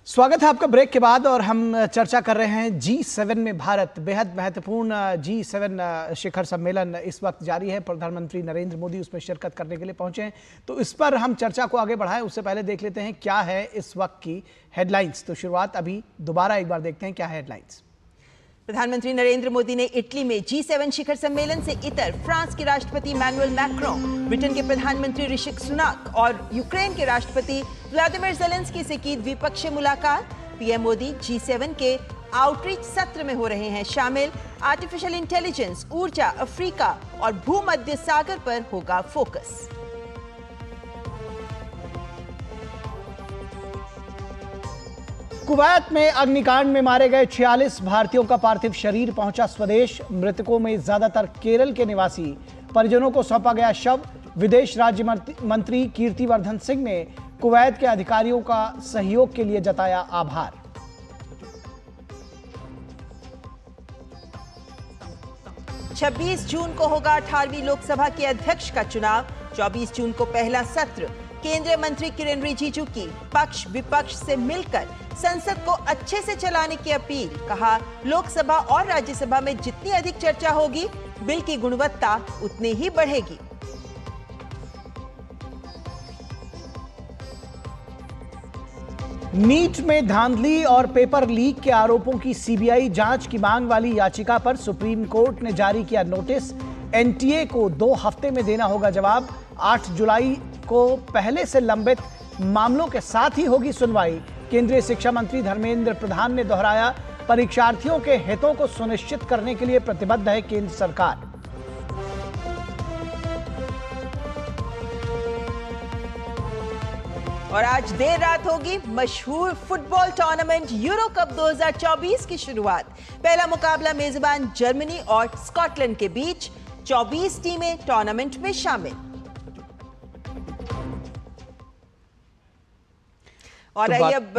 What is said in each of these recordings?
स्वागत है आपका ब्रेक के बाद और हम चर्चा कर रहे हैं G7 में भारत। बेहद महत्वपूर्ण G7 शिखर सम्मेलन इस वक्त जारी है। प्रधानमंत्री नरेंद्र मोदी उसमें शिरकत करने के लिए पहुंचे हैं, तो इस पर हम चर्चा को आगे बढ़ाएं उससे पहले देख लेते हैं क्या है इस वक्त की हेडलाइंस। तो शुरुआत अभी दोबारा एक बार देखते हैं क्या है हेडलाइंस। प्रधानमंत्री नरेंद्र मोदी ने इटली में G7 शिखर सम्मेलन से इतर फ्रांस के राष्ट्रपति इमैनुअल मैक्रों, ब्रिटेन के प्रधानमंत्री ऋषि सुनाक और यूक्रेन के राष्ट्रपति व्लादिमीर ज़ेलेंस्की से की द्विपक्षीय मुलाकात। पीएम मोदी G7 के आउटरीच सत्र में हो रहे हैं शामिल। आर्टिफिशियल इंटेलिजेंस, ऊर्जा, अफ्रीका और भूमध्य सागर पर होगा फोकस। कुवैत में अग्निकांड में मारे गए 46 भारतीयों का पार्थिव शरीर पहुंचा स्वदेश। मृतकों में ज्यादातर केरल के निवासी। परिजनों को सौंपा गया शव। विदेश राज्य मंत्री कीर्तिवर्धन सिंह ने कुवैत के अधिकारियों का सहयोग के लिए जताया आभार। छब्बीस जून को होगा 18वीं लोकसभा के अध्यक्ष का चुनाव। 24 जून को पहला सत्र। केंद्रीय मंत्री किरेन रिजिजू की पक्ष विपक्ष से मिलकर संसद को अच्छे से चलाने की अपील। कहा, लोकसभा और राज्यसभा में जितनी अधिक चर्चा होगी, बिल की गुणवत्ता उतनी ही बढ़ेगी। नीट में धांधली और पेपर लीक के आरोपों की सीबीआई जांच की मांग वाली याचिका पर सुप्रीम कोर्ट ने जारी किया नोटिस। एनटीए को 2 हफ्ते में देना होगा जवाब। 8 जुलाई को पहले से लंबित मामलों के साथ ही होगी सुनवाई। केंद्रीय शिक्षा मंत्री धर्मेंद्र प्रधान ने दोहराया, परीक्षार्थियों के हितों को सुनिश्चित करने के लिए प्रतिबद्ध है केंद्र सरकार। और आज देर रात होगी मशहूर फुटबॉल टूर्नामेंट यूरो कप 2024 की शुरुआत। पहला मुकाबला मेजबान जर्मनी और स्कॉटलैंड के बीच। 24 टीमें टूर्नामेंट में शामिल। और आइए अब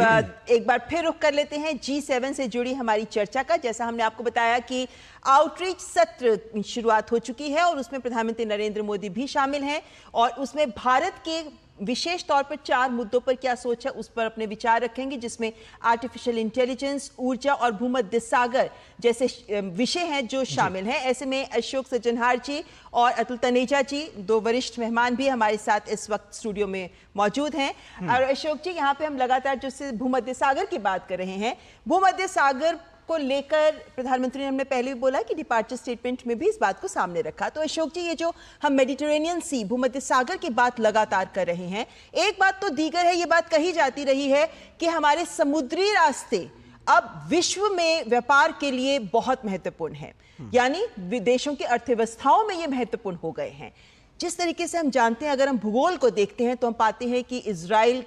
एक बार फिर रुख कर लेते हैं G7 से जुड़ी हमारी चर्चा का। जैसा हमने आपको बताया कि आउटरीच सत्र शुरुआत हो चुकी है और उसमें प्रधानमंत्री नरेंद्र मोदी भी शामिल हैं और उसमें भारत के विशेष तौर पर 4 मुद्दों पर क्या सोच है उस पर अपने विचार रखेंगे, जिसमें आर्टिफिशियल इंटेलिजेंस, ऊर्जा और भूमध्य सागर जैसे विषय हैं जो शामिल हैं। ऐसे में अशोक सज्जनहार जी और अतुल तनेजा जी, 2 वरिष्ठ मेहमान भी हमारे साथ इस वक्त स्टूडियो में मौजूद हैं। और अशोक जी, यहाँ पे हम लगातार जो भूमध्य सागर की बात कर रहे हैं, भूमध्य सागर को लेकर प्रधानमंत्री ने हमने पहले भी बोला कि डिपार्चर स्टेटमेंट में भी इस बात को सामने रखा। तो अशोक जी, ये जो हम मेडिटेरेनियन सी, भूमध्य सागर की बात लगातार कर रहे हैं, एक बात तो दीगर है, ये बात कही जाती रही है कि हमारे समुद्री रास्ते अब विश्व में व्यापार के लिए बहुत महत्वपूर्ण है, यानी विदेशों की अर्थव्यवस्थाओं में ये महत्वपूर्ण हो गए हैं। जिस तरीके से हम जानते हैं, अगर हम भूगोल को देखते हैं तो हम पाते हैं कि इजराइल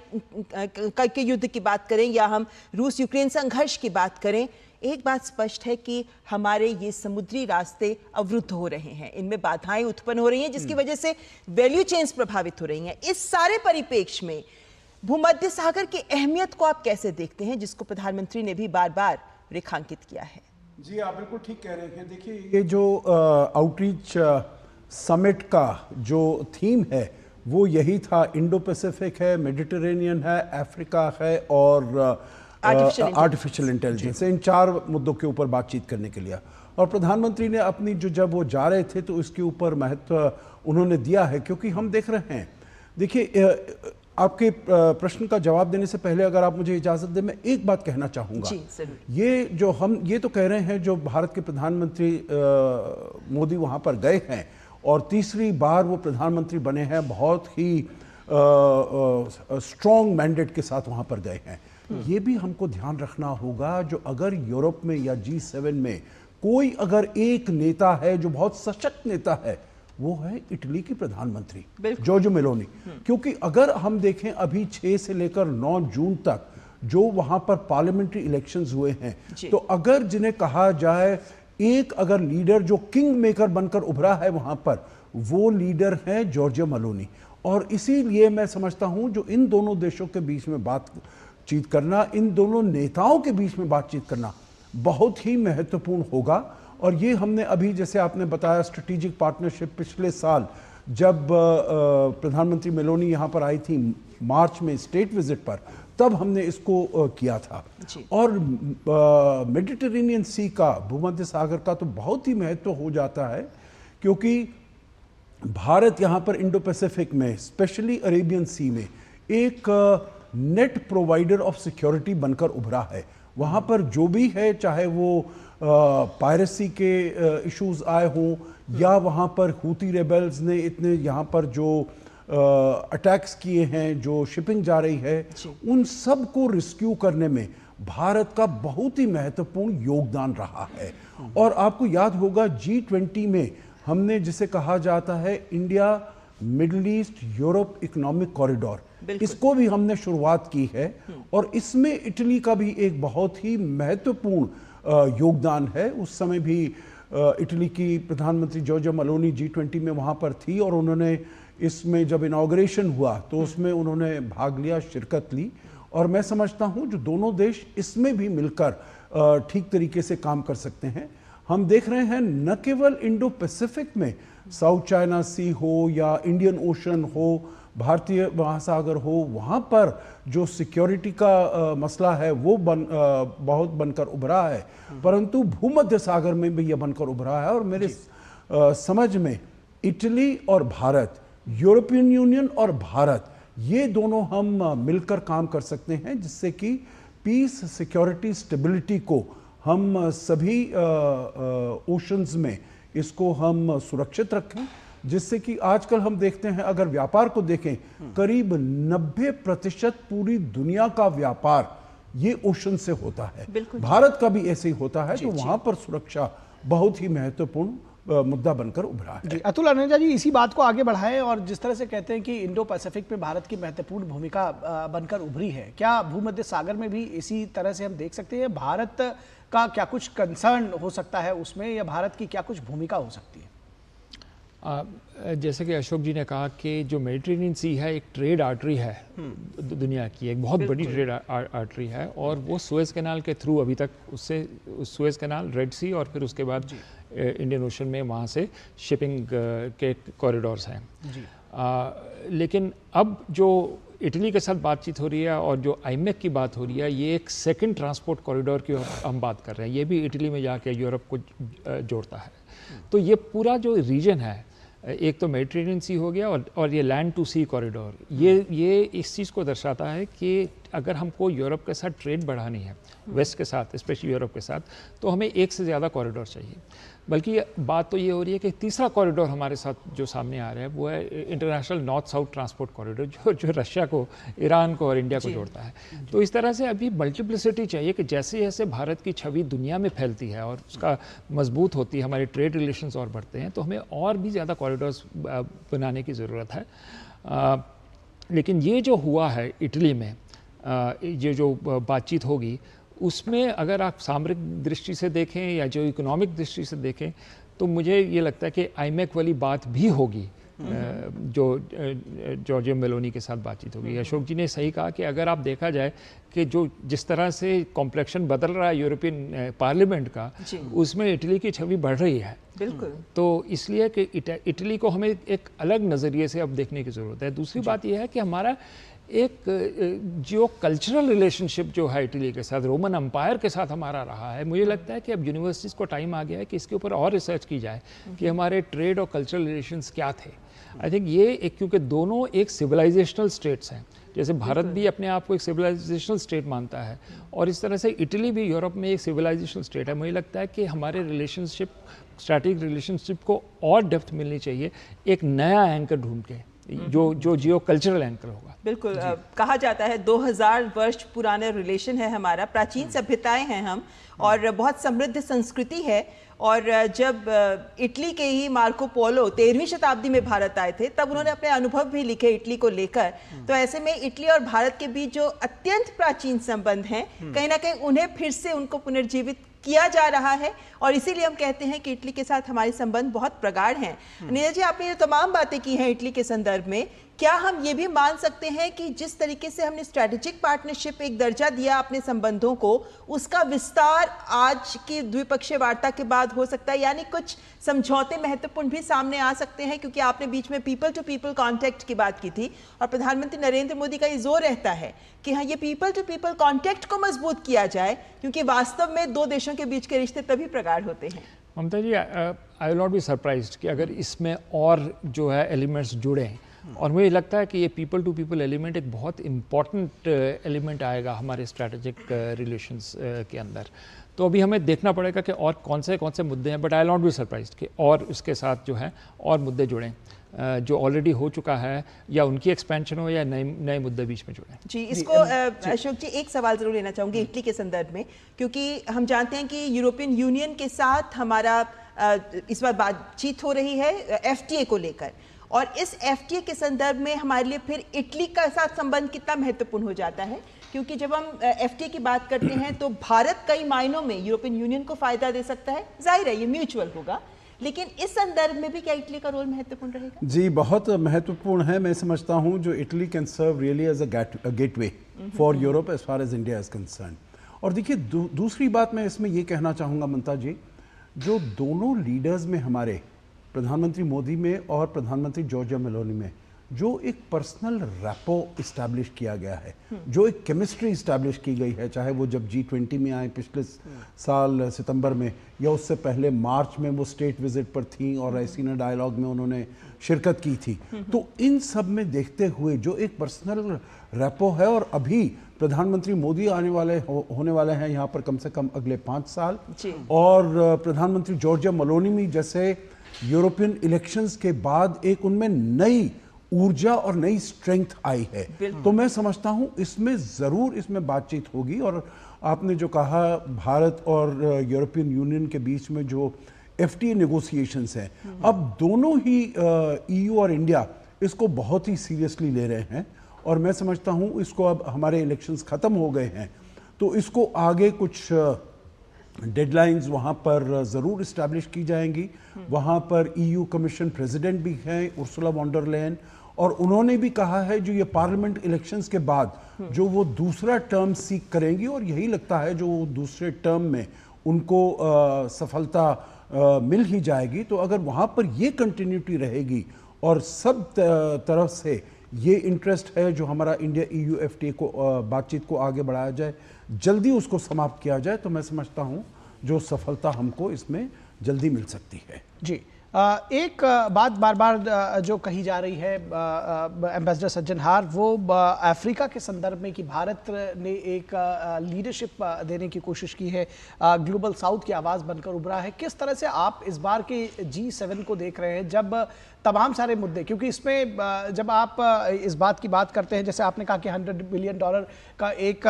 के युद्ध की बात करें या हम रूस यूक्रेन संघर्ष की बात करें, एक बात स्पष्ट है कि हमारे ये समुद्री रास्ते अवरुद्ध हो रहे हैं, इनमें बाधाएं उत्पन्न हो रही हैं, जिसकी वजह से वैल्यू चेन्स प्रभावित हो रही हैं। इस सारे परिप्रेक्ष्य में भूमध्य सागर की अहमियत को आप कैसे देखते हैं, जिसको प्रधानमंत्री ने भी बार बार रेखांकित किया है? जी, आप बिल्कुल ठीक कह रहे हैं। देखिए, ये जो आउटरीच समिट का जो थीम है वो यही था। इंडो पैसिफिक है, मेडिटेरेनियन है, अफ्रीका है और आर्टिफिशियल इंटेलिजेंस। इन 4 मुद्दों के ऊपर बातचीत करने के लिए और प्रधानमंत्री ने अपनी जब वो जा रहे थे तो इसके ऊपर महत्व उन्होंने दिया है, क्योंकि हम देख रहे हैं। देखिए, आपके प्रश्न का जवाब देने से पहले अगर आप मुझे इजाजत दें, मैं एक बात कहना चाहूँगा। ये तो कह रहे हैं जो भारत के प्रधानमंत्री मोदी वहाँ पर गए हैं और तीसरी बार वो प्रधानमंत्री बने हैं, बहुत ही स्ट्रॉन्ग मैंडेट के साथ वहाँ पर गए हैं। ये भी हमको ध्यान रखना होगा, जो अगर यूरोप में या G7 में कोई अगर एक नेता है जो बहुत सशक्त नेता है, वो है इटली की प्रधानमंत्री जॉर्जिया मेलोनी। क्योंकि अगर हम देखें अभी 6 से लेकर 9 जून तक जो वहां पर पार्लियामेंट्री इलेक्शंस हुए हैं, तो अगर जिन्हें कहा जाए एक अगर लीडर जो किंग मेकर बनकर उभरा है वहां पर, वो लीडर है जॉर्जिया मेलोनी। और इसीलिए मैं समझता हूं जो इन दोनों देशों के बीच में बातचीत करना, इन दोनों नेताओं के बीच में बातचीत करना बहुत ही महत्वपूर्ण होगा। और ये हमने अभी, जैसे आपने बताया, स्ट्रेटेजिक पार्टनरशिप पिछले साल जब प्रधानमंत्री मेलोनी यहाँ पर आई थी मार्च में स्टेट विजिट पर, तब हमने इसको किया था। और मेडिटेरेनियन सी का, भूमध्य सागर का तो बहुत ही महत्व हो जाता है, क्योंकि भारत यहाँ पर इंडो पैसिफिक में, स्पेशली अरेबियन सी में, एक नेट प्रोवाइडर ऑफ सिक्योरिटी बनकर उभरा है। वहाँ पर जो भी है, चाहे वो पायरेसी के इश्यूज आए हों, या वहाँ पर हूती रेबल्स ने इतने यहाँ पर जो अटैक्स किए हैं, जो शिपिंग जा रही है, उन सब को रिस्क्यू करने में भारत का बहुत ही महत्वपूर्ण योगदान रहा है। और आपको याद होगा G20 में हमने जिसे कहा जाता है India middle east Europe economic corridor, इसको भी हमने शुरुआत की है, और इसमें इटली का भी एक बहुत ही महत्वपूर्ण योगदान है। उस समय भी इटली की प्रधानमंत्री जॉर्जिया मेलोनी G20 में वहाँ पर थी, और उन्होंने इसमें जब इनॉग्रेशन हुआ तो उसमें उन्होंने भाग लिया, शिरकत ली। और मैं समझता हूँ जो दोनों देश इसमें भी मिलकर ठीक तरीके से काम कर सकते हैं। हम देख रहे हैं न केवल इंडो पैसिफिक में, साउथ चाइना सी हो या इंडियन ओशन हो, भारतीय महासागर हो, वहाँ पर जो सिक्योरिटी का मसला है वो बहुत बनकर उभरा है, परंतु भूमध्य सागर में भी यह बनकर उभरा है। और मेरे समझ में इटली और भारत, यूरोपियन यूनियन और भारत, ये दोनों हम मिलकर काम कर सकते हैं, जिससे कि पीस, सिक्योरिटी, स्टेबिलिटी को हम सभी ओशंस में इसको हम सुरक्षित रखें, जिससे कि आजकल हम देखते हैं, अगर व्यापार को देखें, करीब 90% पूरी दुनिया का व्यापार ये ओशन से होता है। भारत का भी ऐसे ही होता है, तो वहां पर सुरक्षा बहुत ही महत्वपूर्ण मुद्दा बनकर उभरा है। अतुल अनेजा जी, इसी बात को आगे बढ़ाएं, और जिस तरह से कहते हैं कि इंडो पैसिफिक में भारत की महत्वपूर्ण भूमिका बनकर उभरी है, क्या भूमध्य सागर में भी इसी तरह से हम देख सकते हैं? भारत का क्या कुछ कंसर्न हो सकता है उसमें, या भारत की क्या कुछ भूमिका हो सकती है? जैसे कि अशोक जी ने कहा कि जो मेडिटेरेनियन सी है एक ट्रेड आर्टरी है दुनिया की, एक बहुत बड़ी ट्रेड आर्टरी है, और वो सुएज कैनाल के थ्रू अभी तक उससे सुएज कैनाल, रेड सी, और फिर उसके बाद इंडियन ओशन में वहाँ से शिपिंग के कॉरिडोर्स हैं। लेकिन अब जो इटली के साथ बातचीत हो रही है और जो आईमेक की बात हो रही है, ये एक सेकंड ट्रांसपोर्ट कॉरिडोर की हम बात कर रहे हैं। ये भी इटली में जाके यूरोप को जोड़ता है। तो ये पूरा जो रीजन है, एक तो मेडिटेरेनियन सी हो गया और ये लैंड टू सी कॉरिडोर, ये इस चीज़ को दर्शाता है कि अगर हमको यूरोप के साथ ट्रेड बढ़ानी है, वेस्ट के साथ, स्पेशली यूरोप के साथ, तो हमें एक से ज़्यादा कॉरिडोर चाहिए। बल्कि बात तो ये हो रही है कि तीसरा कॉरिडोर हमारे साथ जो सामने आ रहा है वो है international north south transport corridor, जो रशिया को, ईरान को और इंडिया को जोड़ता है। तो इस तरह से अभी मल्टीप्लिसिटी चाहिए कि जैसे जैसे भारत की छवि दुनिया में फैलती है और उसका मजबूत होती है, हमारे ट्रेड रिलेशंस और बढ़ते हैं, तो हमें और भी ज़्यादा कॉरिडोर्स बनाने की ज़रूरत है। लेकिन ये जो हुआ है इटली में, ये जो बातचीत होगी, उसमें अगर आप सामरिक दृष्टि से देखें या जो इकोनॉमिक दृष्टि से देखें, तो मुझे ये लगता है कि आईमेक वाली बात भी होगी, जो जॉर्जिया मेलोनी के साथ बातचीत होगी। अशोक जी ने सही कहा कि अगर आप देखा जाए कि जो जिस तरह से कॉम्प्लेक्शन बदल रहा है यूरोपियन पार्लियामेंट का, उसमें इटली की छवि बढ़ रही है। बिल्कुल। तो इसलिए कि इटली को हमें एक अलग नज़रिए से अब देखने की ज़रूरत है। दूसरी बात यह है कि हमारा एक जो कल्चरल रिलेशनशिप जो है इटली के साथ, रोमन एम्पायर के साथ हमारा रहा है, मुझे लगता है कि अब यूनिवर्सिटीज़ को टाइम आ गया है कि इसके ऊपर और रिसर्च की जाए कि हमारे ट्रेड और कल्चरल रिलेशंस क्या थे। आई थिंक ये एक, क्योंकि दोनों एक सिविलाइजेशनल स्टेट्स हैं, जैसे भारत भी अपने आप को एक सिविलाइजेशनल स्टेट मानता है, और इस तरह से इटली भी यूरोप में एक सिविलाइजेशनल स्टेट है। मुझे लगता है कि हमारे रिलेशनशिप, स्ट्रैटेजिक रिलेशनशिप को और डेप्थ मिलनी चाहिए, एक नया एंकर ढूंढ के, जो जियो कल्चरल एंकर होगा। बिल्कुल। कहा जाता है 2000 वर्ष पुराने रिलेशन है हमारा, प्राचीन सभ्यताएं हैं हम, और बहुत समृद्ध संस्कृति है। और जब इटली के ही मार्को पोलो 13वीं शताब्दी में भारत आए थे, तब उन्होंने अपने अनुभव भी लिखे इटली को लेकर। तो ऐसे में इटली और भारत के बीच जो अत्यंत प्राचीन संबंध हैं, कहीं ना कहीं उन्हें फिर से उनको पुनर्जीवित किया जा रहा है, और इसीलिए हम कहते हैं कि इटली के साथ हमारे संबंध बहुत प्रगाढ़ हैं। नीरज जी, आपने ये तमाम बातें की हैं इटली के संदर्भ में, क्या हम ये भी मान सकते हैं कि जिस तरीके से हमने स्ट्रैटेजिक पार्टनरशिप एक दर्जा दिया अपने संबंधों को, उसका विस्तार आज की द्विपक्षीय वार्ता के बाद हो सकता है, यानी कुछ समझौते महत्वपूर्ण भी सामने आ सकते हैं? क्योंकि आपने बीच में पीपल टू पीपल कॉन्टैक्ट की बात की थी और प्रधानमंत्री नरेंद्र मोदी का ये जोर रहता है कि हाँ, ये पीपल टू पीपल कॉन्टैक्ट को मजबूत किया जाए, क्योंकि वास्तव में दो देशों के बीच के रिश्ते तभी प्रगाढ़ होते हैं। Mamta ji, I will not be surprised कि अगर इसमें और जो है एलिमेंट्स जुड़े, और मुझे लगता है कि ये पीपल टू पीपल एलिमेंट एक बहुत इम्पॉर्टेंट एलिमेंट आएगा हमारे स्ट्रैटेजिक रिलेशंस के अंदर। तो अभी हमें देखना पड़ेगा कि और कौन से मुद्दे हैं, but I will not be surprised कि और उसके साथ जो है और मुद्दे जुड़ें जो ऑलरेडी हो चुका है, या उनकी एक्सपेंशन हो या नए मुद्दे बीच में जुड़े। जी, इसको अशोक जी एक सवाल जरूर लेना चाहूंगी इटली के संदर्भ में, क्योंकि हम जानते हैं कि यूरोपियन यूनियन के साथ हमारा इस बार बातचीत हो रही है एफटीए को लेकर, और इस एफटीए के संदर्भ में हमारे लिए फिर इटली का साथ संबंध कितना महत्वपूर्ण हो जाता है? क्योंकि जब हम एफटीए की बात करते हैं तो भारत कई मायनों में यूरोपियन यूनियन को फायदा दे सकता है, जाहिर है ये म्यूचुअल होगा, लेकिन इस संदर्भ में भी क्या इटली का रोल महत्वपूर्ण रहेगा? जी, बहुत महत्वपूर्ण है। मैं समझता हूं जो Italy can serve really as a gateway for Europe as far as India is concern. और देखिए, दूसरी बात मैं इसमें ये कहना चाहूँगा ममता जी, जो दोनों लीडर्स में हमारे प्रधानमंत्री मोदी में और प्रधानमंत्री जॉर्जिया मेलोनी में जो एक पर्सनल रैपो इस्टेब्लिश किया गया है, जो एक केमिस्ट्री इस्टेब्लिश की गई है, चाहे वो जब G20 में आए पिछले साल सितंबर में, या उससे पहले मार्च में वो स्टेट विजिट पर थी और रायसीना डायलॉग में उन्होंने शिरकत की थी, तो इन सब में देखते हुए जो एक पर्सनल रैपो है, और अभी प्रधानमंत्री मोदी होने वाले हैं यहाँ पर कम से कम अगले 5 साल, और प्रधानमंत्री जॉर्जिया मेलोनी जैसे यूरोपियन इलेक्शंस के बाद एक उनमें नई ऊर्जा और नई स्ट्रेंथ आई है। तो मैं समझता हूं इसमें बातचीत होगी। और आपने जो कहा, भारत और यूरोपियन यूनियन के बीच में जो एफटीए नेगोशिएशंस हैं, अब दोनों ही ईयू और इंडिया इसको बहुत ही सीरियसली ले रहे हैं, और मैं समझता हूं इसको अब हमारे इलेक्शंस खत्म हो गए हैं तो इसको आगे कुछ डेडलाइंस वहाँ पर ज़रूर इस्टेब्लिश की जाएंगी। वहाँ पर ईयू कमीशन प्रेसिडेंट भी हैं उर्सुला वॉन डर लेयन, और उन्होंने भी कहा है जो ये पार्लियामेंट इलेक्शंस के बाद जो वो दूसरा टर्म सीख करेंगी, और यही लगता है जो दूसरे टर्म में उनको सफलता मिल ही जाएगी। तो अगर वहाँ पर ये कंटिन्यूटी रहेगी और सब तरफ से ये इंटरेस्ट है जो हमारा इंडिया ईयू एफटीए को बातचीत को आगे बढ़ाया जाए, जल्दी उसको समाप्त किया जाए, तो मैं समझता हूँ जो सफलता हमको इसमें जल्दी मिल सकती है। जी, एक बात बार बार जो कही जा रही है एम्बेसडर सज्जनहार, वो अफ्रीका के संदर्भ में कि भारत ने एक लीडरशिप देने की कोशिश की है, ग्लोबल साउथ की आवाज़ बनकर उभरा है। किस तरह से आप इस बार के G7 को देख रहे हैं, जब तमाम सारे मुद्दे, क्योंकि इसमें जब आप इस बात की बात करते हैं, जैसे आपने कहा कि $100 बिलियन का एक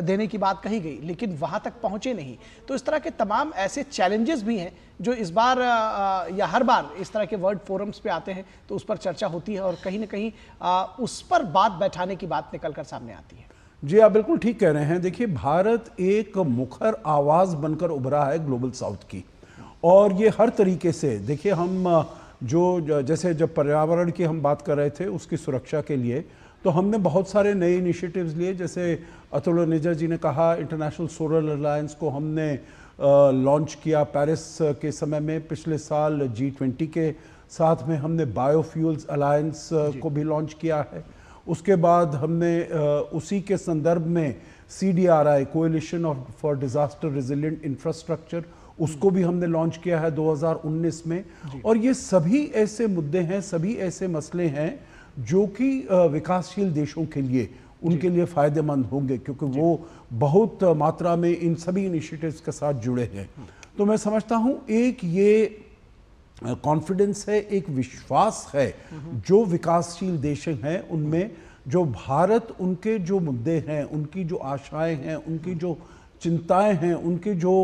देने की बात कही गई, लेकिन वहाँ तक पहुँचे नहीं, तो इस तरह के तमाम ऐसे चैलेंजेस भी हैं जो इस बार या हर बार इस तरह के वर्ल्ड फोरम्स पे आते हैं तो उस पर चर्चा होती है, और कहीं ना कहीं उस पर बात बैठाने की बात निकल कर सामने आती है। जी, आप बिल्कुल ठीक कह रहे हैं। देखिए, भारत एक मुखर आवाज़ बनकर उभरा है ग्लोबल साउथ की, और ये हर तरीके से, देखिए हम जैसे जब पर्यावरण की हम बात कर रहे थे उसकी सुरक्षा के लिए, तो हमने बहुत सारे नए इनिशिएटिव्स लिए। जैसे अतुल निजा जी ने कहा, इंटरनेशनल सोलर अलायंस को हमने लॉन्च किया पेरिस के समय में। पिछले साल G20 के साथ में हमने बायोफ्यूल्स अलायंस को भी लॉन्च किया है। उसके बाद हमने उसी के संदर्भ में CDRI coalition for disaster resilient infrastructure, उसको भी हमने लॉन्च किया है 2019 में। और ये सभी ऐसे मुद्दे हैं, सभी ऐसे मसले हैं जो कि विकासशील देशों के लिए, उनके लिए फ़ायदेमंद होंगे, क्योंकि वो बहुत मात्रा में इन सभी इनिशिएटिव्स के साथ जुड़े हैं। तो मैं समझता हूँ एक ये कॉन्फिडेंस है, एक विश्वास है जो विकासशील देश हैं उनमें, जो भारत उनके जो मुद्दे हैं, उनकी जो आशाएं हैं, उनकी जो चिंताएं हैं, उनके जो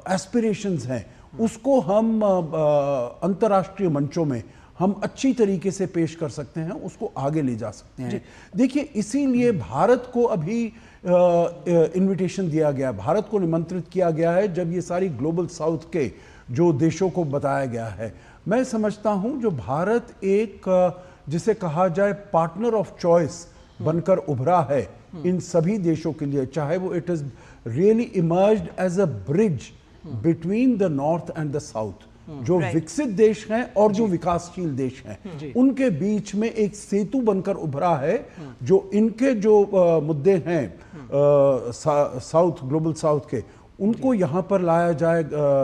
एस्पिरेशंस हैं, उसको हम अंतर्राष्ट्रीय मंचों में हम अच्छी तरीके से पेश कर सकते हैं, उसको आगे ले जा सकते हैं। देखिए, इसीलिए भारत को अभी इनविटेशन दिया गया, भारत को निमंत्रित किया गया है जब ये सारी ग्लोबल साउथ के जो देशों को बताया गया है। मैं समझता हूं जो भारत एक जिसे कहा जाए पार्टनर ऑफ चॉइस बनकर उभरा है इन सभी देशों के लिए, चाहे वो it is really emerged as a bridge between the north and the south, जो विकसित देश हैं और जो विकासशील देश हैं, उनके बीच में एक सेतु बनकर उभरा है। जो इनके जो मुद्दे हैं साउथ, ग्लोबल साउथ के, उनको यहाँ पर लाया जाए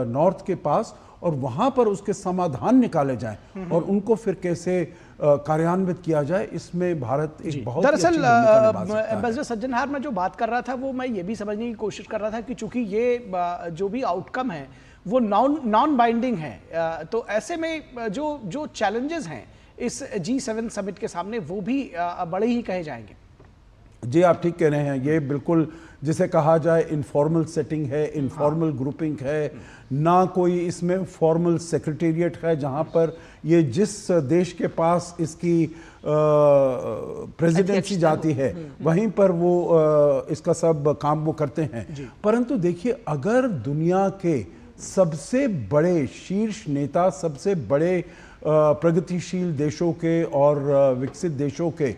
नॉर्थ के पास, और वहां पर उसके समाधान निकाले जाएं और उनको फिर कैसे कार्यान्वित किया जाए, इसमें भारत एक बहुत दरअसल एम्बेसडर सज्जनहार में जो बात कर रहा था वो मैं ये भी समझने की कोशिश कर रहा था कि चूंकि ये जो भी आउटकम है वो नॉन बाइंडिंग है, तो ऐसे में जो चैलेंजेस हैं इस G7 समिट के सामने वो भी बड़े ही कहे जाएंगे। जी आप ठीक कह रहे हैं, ये बिल्कुल जिसे कहा जाए इनफॉर्मल सेटिंग है, इनफॉर्मल ग्रुपिंग है, ना कोई इसमें फॉर्मल सेक्रेटेरिएट है जहां पर ये जिस देश के पास इसकी प्रेसिडेंसी जाती है वहीं पर वो इसका सब काम वो करते हैं। परंतु देखिए, अगर दुनिया के सबसे बड़े शीर्ष नेता, सबसे बड़े प्रगतिशील देशों के और विकसित देशों के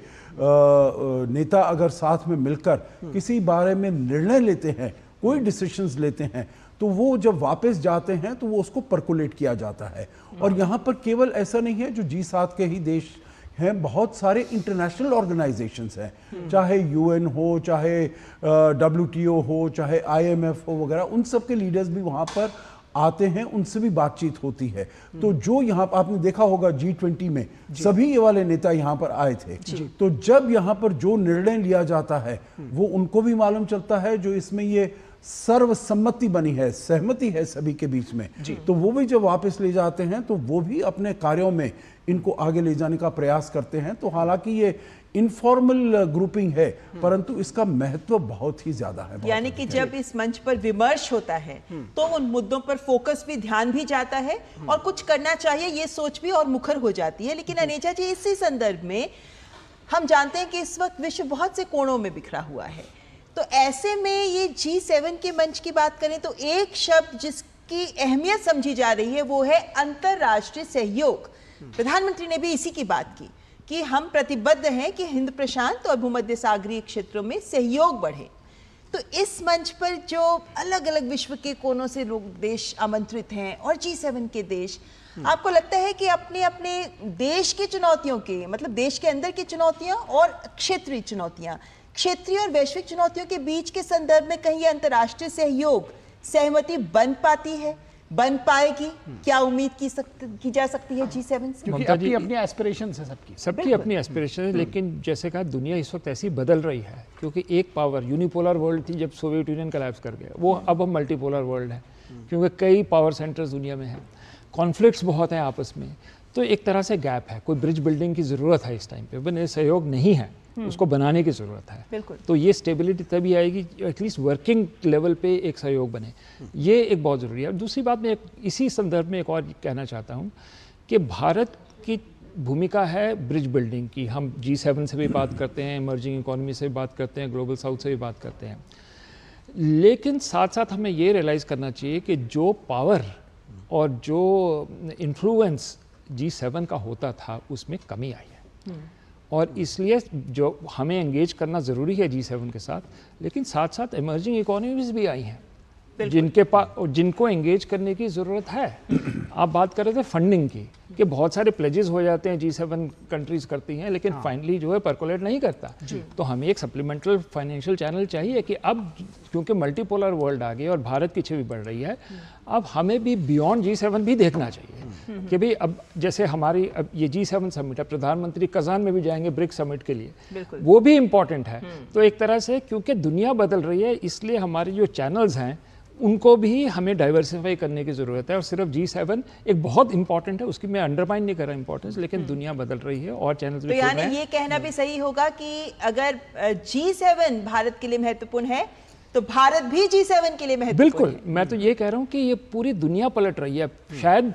नेता अगर साथ में मिलकर किसी बारे में निर्णय लेते हैं, कोई डिसीजंस लेते हैं, तो वो जब वापस जाते हैं तो वो उसको परकुलेट किया जाता है। और यहाँ पर केवल ऐसा नहीं है जो G7 के ही देश हैं, बहुत सारे इंटरनेशनल ऑर्गेनाइजेशंस हैं, चाहे UN हो, चाहे WTO हो, चाहे IMF हो वगैरह, उन सब के लीडर्स भी वहाँ पर आते हैं, उनसे भी बातचीत होती है। तो जो यहाँ पर आपने देखा होगा G20 में सभी ये वाले नेता यहाँ पर आए थे, तो जब यहाँ पर जो निर्णय लिया जाता है वो उनको भी मालूम चलता है, जो इसमें ये सर्वसम्मति बनी है, सहमति है सभी के बीच में, तो वो भी जब वापस ले जाते हैं तो वो भी अपने कार्यों में इनको आगे ले जाने का प्रयास करते हैं। तो हालांकि ये इनफॉर्मल ग्रुपिंग है, परंतु इसका महत्व बहुत ही ज्यादा है। यानी कि जब इस मंच पर विमर्श होता है तो उन मुद्दों पर फोकस भी, ध्यान भी जाता है और कुछ करना चाहिए ये सोच भी और मुखर हो जाती है। लेकिन अनेजा जी, इसी संदर्भ में हम जानते हैं कि इस वक्त विश्व बहुत से कोणों में बिखरा हुआ है, तो ऐसे में ये G7 के मंच की बात करें तो एक शब्द जिसकी अहमियत समझी जा रही है वो है अंतरराष्ट्रीय सहयोग। प्रधानमंत्री ने भी इसी की बात की कि हम प्रतिबद्ध हैं कि हिंद प्रशांत और भूमध्य सागरीय क्षेत्रों में सहयोग बढ़े। तो इस मंच पर जो अलग अलग विश्व के कोनों से लोग, देश आमंत्रित हैं और G7 के देश, आपको लगता है कि अपने अपने देश की चुनौतियों के, मतलब देश के अंदर की चुनौतियां और क्षेत्रीय चुनौतियां, क्षेत्रीय और वैश्विक चुनौतियों के बीच के संदर्भ में कहीं अंतर्राष्ट्रीय सहयोग, सहमति बन पाती है, बन पाएगी? क्या उम्मीद की जा सकती है G7 से? क्योंकि अपनी अपनी एस्पिरेशंस है सबकी अपनी एस्पिरेशन है, लेकिन जैसे कहा दुनिया इस वक्त ऐसी बदल रही है, क्योंकि एक पावर यूनिपोलर वर्ल्ड थी जब सोवियत यूनियन कोलैप्स कर गया, वो अब हम मल्टीपोलर वर्ल्ड है, क्योंकि कई पावर सेंटर्स दुनिया में हैं, कॉन्फ्लिक्ट्स बहुत हैं आपस में, तो एक तरह से गैप है, कोई ब्रिज बिल्डिंग की ज़रूरत है इस टाइम पे, बने सहयोग नहीं है, उसको बनाने की ज़रूरत है। तो ये स्टेबिलिटी तभी आएगी एटलीस्ट वर्किंग लेवल पे एक सहयोग बने, ये एक बहुत ज़रूरी है। दूसरी बात मैं इसी संदर्भ में एक और कहना चाहता हूँ कि भारत की भूमिका है ब्रिज बिल्डिंग की। हम G7 से भी बात करते हैं, इमर्जिंग इकोनॉमी से भी बात करते हैं, ग्लोबल साउथ से भी बात करते हैं, लेकिन साथ साथ हमें ये रियलाइज़ करना चाहिए कि जो पावर और जो इन्फ्लुएंस G7 का होता था उसमें कमी आई है, और इसलिए जो हमें एंगेज करना ज़रूरी है G7 के साथ, लेकिन साथ साथ इमर्जिंग इकोनॉमीज भी आई हैं जिनके पास, जिनको एंगेज करने की ज़रूरत है। आप बात कर रहे थे फंडिंग की, कि बहुत सारे प्लेजेस हो जाते हैं, G7 कंट्रीज़ करती हैं, लेकिन फाइनली जो है परकोलेट नहीं करता। तो हमें एक सप्लीमेंटल फाइनेंशियल चैनल चाहिए कि अब क्योंकि मल्टीपोलर वर्ल्ड आ गई और भारत की छवि बढ़ रही है, अब हमें भी बियॉन्ड G7 भी देखना चाहिए कि भाई अब जैसे हमारी अब ये G7 समिट है, प्रधानमंत्री कजान में भी जाएंगे ब्रिक्स समिट के लिए, वो भी इम्पॉर्टेंट है। तो एक तरह से क्योंकि दुनिया बदल रही है, इसलिए हमारे जो चैनल्स हैं उनको भी हमें डाइवर्सिफाई करने की ज़रूरत है, और सिर्फ G7 एक बहुत इंपॉर्टेंट है, उसकी मैं अंडरमाइन नहीं कर रहा इंपॉर्टेंस, लेकिन दुनिया बदल रही है और चैनल्स भी। तो यानी ये कहना भी सही होगा कि अगर G7 भारत के लिए महत्वपूर्ण है तो भारत भी G7 के लिए महत्वपूर्ण है। बिल्कुल, मैं तो ये कह रहा हूँ कि ये पूरी दुनिया पलट रही है, शायद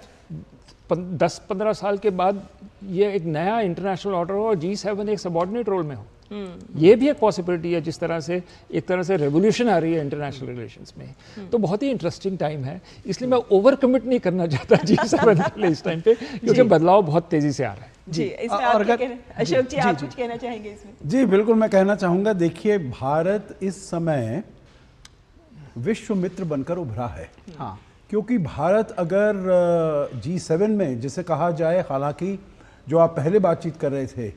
10-15 साल के बाद ये एक नया इंटरनेशनल ऑर्डर हो और G7 एक सबऑर्डिनेट रोल में हो, ये भी एक पॉसिबिलिटी है। जिस तरह से एक तरह से रेवोल्यूशन आ रही है इंटरनेशनल रिलेशंस में, तो बहुत ही इंटरेस्टिंग टाइम है। इसलिए मैं ओवर कमिट नहीं करना चाहता G7 के लिए इस टाइम पे, क्योंकि बदलाव बहुत तेजी से आ रहा है। जी, इसमें और आप क्या अगर- अशोक जी, जी, आप जी। कुछ कहना चाहेंगे इसमें? जी बिल्कुल, मैं कहना चाहूँगा, देखिए भारत इस समय विश्व मित्र बनकर उभरा है। हाँ, क्योंकि भारत अगर G7 में जिसे कहा जाए, हालांकि जो आप पहले बातचीत कर रहे थे,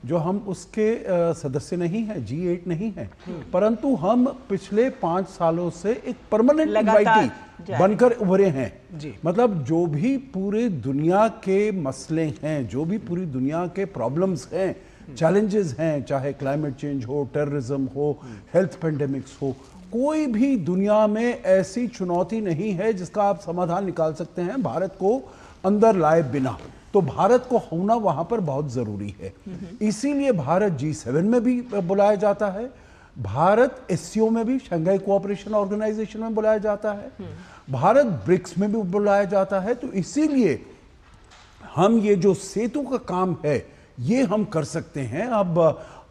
जो हम उसके सदस्य नहीं हैं, G8 नहीं है, परंतु हम पिछले 5 सालों से एक परमानेंट लगातार इनवाइटी बनकर उभरे हैं। जी। मतलब जो भी पूरे दुनिया के मसले हैं, जो भी पूरी दुनिया के प्रॉब्लम्स हैं, चैलेंजेस हैं, चाहे क्लाइमेट चेंज हो, टेररिज्म हो, हेल्थ पेंडेमिक्स हो, कोई भी दुनिया में ऐसी चुनौती नहीं है जिसका आप समाधान निकाल सकते हैं भारत को अंदर लाए बिना। तो भारत को होना वहां पर बहुत जरूरी है। इसीलिए भारत G7 में भी बुलाया जाता है, भारत SCO में भी, शंघाई कोऑपरेशन ऑर्गेनाइजेशन में बुलाया जाता है, भारत ब्रिक्स में भी बुलाया जाता है। तो इसीलिए हम ये जो सेतु का काम है ये हम कर सकते हैं। अब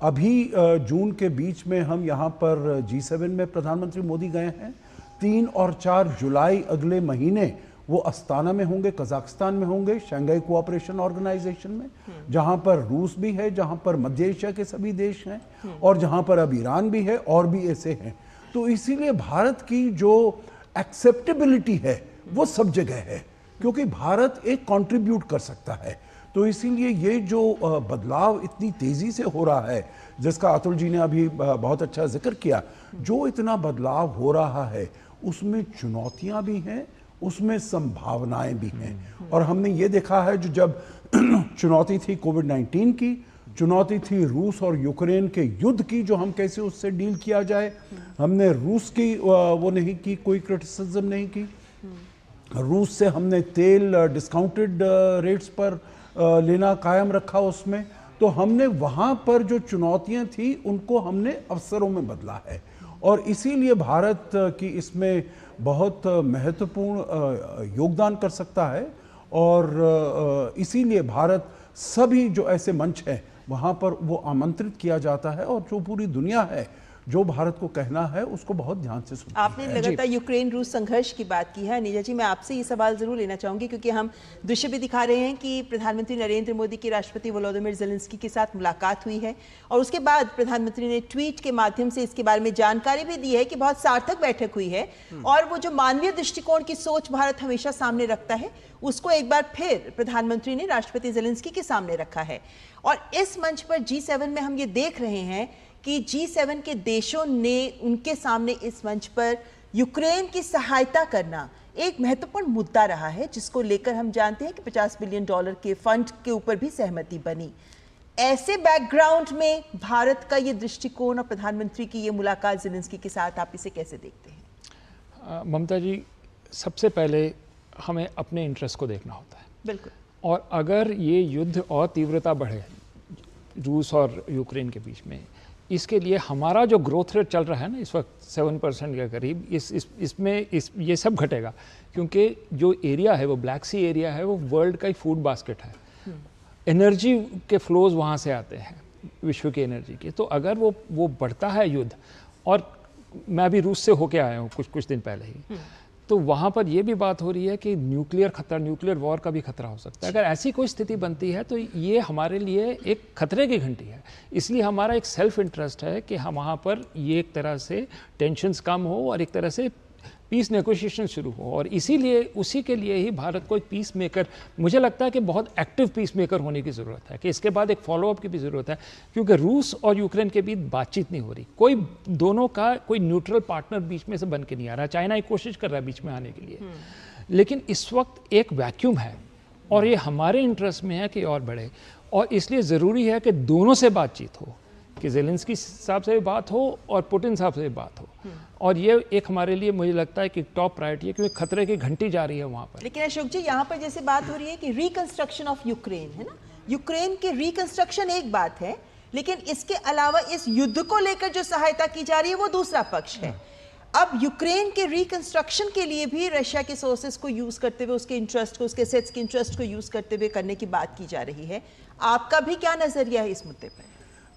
अभी जून के बीच में हम यहाँ पर G7 में प्रधानमंत्री मोदी गए हैं। 3 और 4 जुलाई अगले महीने वो अस्ताना में होंगे, कजाकिस्तान में होंगे, शंघाई कोऑपरेशन ऑर्गेनाइजेशन में, जहां पर रूस भी है, जहां पर मध्य एशिया के सभी देश हैं, और जहां पर अब ईरान भी है, और भी ऐसे हैं। तो इसीलिए भारत की जो एक्सेप्टेबिलिटी है वो सब जगह है, क्योंकि भारत एक कंट्रीब्यूट कर सकता है। तो इसीलिए ये जो बदलाव इतनी तेजी से हो रहा है, जिसका अतुल जी ने अभी बहुत अच्छा जिक्र किया, जो इतना बदलाव हो रहा है उसमें चुनौतियां भी हैं, उसमें संभावनाएं भी हैं। और हमने ये देखा है, जो जब चुनौती थी कोविड-19 की, चुनौती थी रूस और यूक्रेन के युद्ध की, जो हम कैसे उससे डील किया जाए, हमने रूस की वो नहीं की, कोई क्रिटिसिज्म नहीं की। रूस से हमने तेल डिस्काउंटेड रेट्स पर लेना कायम रखा उसमें। तो हमने वहाँ पर जो चुनौतियाँ थी उनको हमने अवसरों में बदला है, और इसीलिए भारत की इसमें बहुत महत्वपूर्ण योगदान कर सकता है। और इसीलिए भारत सभी जो ऐसे मंच हैं वहाँ पर वो आमंत्रित किया जाता है, और जो पूरी दुनिया है जो भारत को कहना है उसको बहुत ध्यान से सुनती है। आपने लगातार यूक्रेन रूस संघर्ष की बात की है। नीजा जी, मैं आपसे ये सवाल जरूर लेना चाहूंगी, क्योंकि हम दृश्य भी दिखा रहे हैं कि प्रधानमंत्री नरेंद्र मोदी की राष्ट्रपति वोलोदिमीर ज़ेलेंस्की के साथ मुलाकात हुई है, और उसके बाद प्रधानमंत्री ने ट्वीट के माध्यम से इसके बारे में जानकारी भी दी है कि बहुत सार्थक बैठक हुई है, और वो जो मानवीय दृष्टिकोण की सोच भारत हमेशा सामने रखता है, उसको एक बार फिर प्रधानमंत्री ने राष्ट्रपति ज़ेलेंस्की के सामने रखा है। और इस मंच पर G7 में हम ये देख रहे हैं कि G7 के देशों ने उनके सामने इस मंच पर यूक्रेन की सहायता करना एक महत्वपूर्ण मुद्दा रहा है, जिसको लेकर हम जानते हैं कि $50 बिलियन के फंड के ऊपर भी सहमति बनी। ऐसे बैकग्राउंड में भारत का ये दृष्टिकोण और प्रधानमंत्री की ये मुलाकात ज़ेलेंस्की के साथ, आप इसे कैसे देखते हैं? ममता जी, सबसे पहले हमें अपने इंटरेस्ट को देखना होता है। बिल्कुल। और अगर ये युद्ध और तीव्रता बढ़े रूस और यूक्रेन के बीच में, इसके लिए हमारा जो ग्रोथ रेट चल रहा है ना इस वक्त 7% के करीब, इसमें ये सब घटेगा, क्योंकि जो एरिया है वो ब्लैक सी एरिया है, वो वर्ल्ड का ही फूड बास्केट है। एनर्जी के फ्लोज वहाँ से आते हैं, विश्व की एनर्जी के। तो अगर वो बढ़ता है युद्ध, और मैं अभी रूस से होके आया हूँ कुछ दिन पहले ही, तो वहाँ पर ये भी बात हो रही है कि न्यूक्लियर खतरा, न्यूक्लियर वॉर का भी खतरा हो सकता है। अगर ऐसी कोई स्थिति बनती है तो ये हमारे लिए एक खतरे की घंटी है। इसलिए हमारा एक सेल्फ इंटरेस्ट है कि हम वहाँ पर ये एक तरह से टेंशन्स कम हो और एक तरह से पीस नेगोशिएशन शुरू हो। और इसीलिए उसी के लिए ही भारत को एक पीस मेकर, मुझे लगता है कि बहुत एक्टिव पीस मेकर होने की ज़रूरत है, कि इसके बाद एक फॉलोअप की भी ज़रूरत है, क्योंकि रूस और यूक्रेन के बीच बातचीत नहीं हो रही। कोई दोनों का कोई न्यूट्रल पार्टनर बीच में से बन के नहीं आ रहा। चाइना एक कोशिश कर रहा है बीच में आने के लिए, लेकिन इस वक्त एक वैक्यूम है, और ये हमारे इंटरेस्ट में है कि और बढ़े। और इसलिए ज़रूरी है कि दोनों से बातचीत हो, कि ज़ेलेंस्की साहब से भी बात हो और पुतिन साहब से भी बात हो। और ये एक हमारे लिए, मुझे लगता है कि टॉप प्रायोरिटी है, क्योंकि खतरे की घंटी जा रही है वहाँ पर। लेकिन अशोक जी, यहाँ पर जैसे बात हो रही है कि रिकंस्ट्रक्शन ऑफ यूक्रेन, है ना, यूक्रेन की रिकंस्ट्रक्शन एक बात है, लेकिन इसके अलावा इस युद्ध को लेकर जो सहायता की जा रही है वो दूसरा पक्ष है। अब यूक्रेन के रिकंस्ट्रक्शन के लिए भी रशिया के सोर्सेस को यूज करते हुए, उसके इंटरेस्ट को, उसके सेट्स के इंटरेस्ट को यूज करते हुए करने की बात की जा रही है। आपका भी क्या नजरिया है इस मुद्दे पर?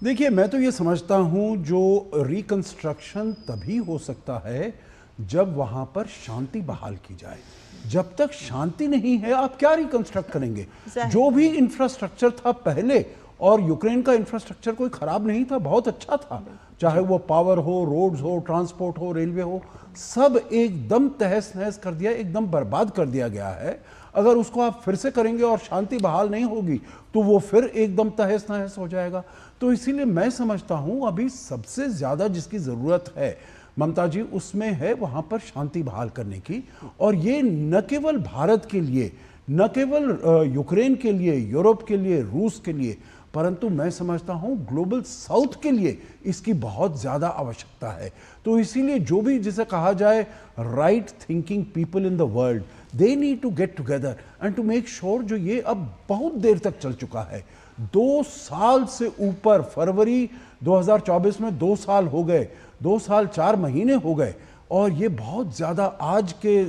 देखिए, मैं तो ये समझता हूँ जो रिकंस्ट्रक्शन तभी हो सकता है जब वहाँ पर शांति बहाल की जाए। जब तक शांति नहीं है आप क्या रिकंस्ट्रक्ट करेंगे? जो भी इंफ्रास्ट्रक्चर था पहले, और यूक्रेन का इंफ्रास्ट्रक्चर कोई खराब नहीं था, बहुत अच्छा था, चाहे वो पावर हो, रोड्स हो, ट्रांसपोर्ट हो, रेलवे हो, सब एकदम तहस नहस कर दिया, एकदम बर्बाद कर दिया गया है। अगर उसको आप फिर से करेंगे और शांति बहाल नहीं होगी तो वो फिर एकदम तहस नहस हो जाएगा। तो इसीलिए मैं समझता हूं अभी सबसे ज्यादा जिसकी जरूरत है ममता जी, उसमें है वहां पर शांति बहाल करने की। और ये न केवल भारत के लिए, न केवल यूक्रेन के लिए, यूरोप के लिए, रूस के लिए, परंतु मैं समझता हूं ग्लोबल साउथ के लिए इसकी बहुत ज़्यादा आवश्यकता है। तो इसीलिए जो भी जिसे कहा जाए right thinking people in the world, they need to get together and to make sure, जो ये अब बहुत देर तक चल चुका है, 2 साल से ऊपर, फरवरी 2024 में 2 साल हो गए, 2 साल 4 महीने हो गए, और ये बहुत ज़्यादा आज के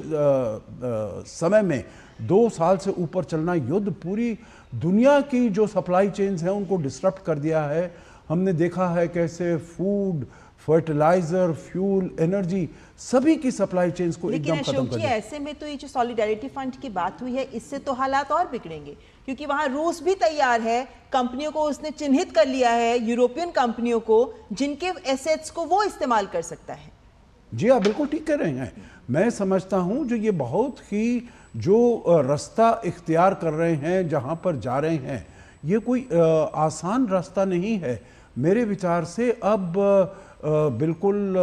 समय में 2 साल से ऊपर चलना युद्ध पूरी दुनिया की जो सप्लाई चेन्स हैं उनको डिस्टर्ब कर दिया है। हमने देखा है कैसे फूड, फर्टिलाइजर, फ्यूल, एनर्जी, सभी की सप्लाई चेन्स को एकदम खत्म कर दिया। ऐसे में तो ये जो सॉलिडारिटी फंड की बात हुई है, इससे तो हालात और बिगड़ेंगे, क्योंकि वहां रूस भी तैयार है, कंपनियों को उसने चिन्हित कर लिया है, यूरोपियन कंपनियों को, जिनके एसेट्स को वो इस्तेमाल कर सकता है। जी आप बिल्कुल ठीक कह रहे हैं। मैं समझता हूं जो ये बहुत ही जो रास्ता इख्तियार कर रहे हैं, जहां पर जा रहे हैं, ये कोई आसान रास्ता नहीं है मेरे विचार से। अब बिल्कुल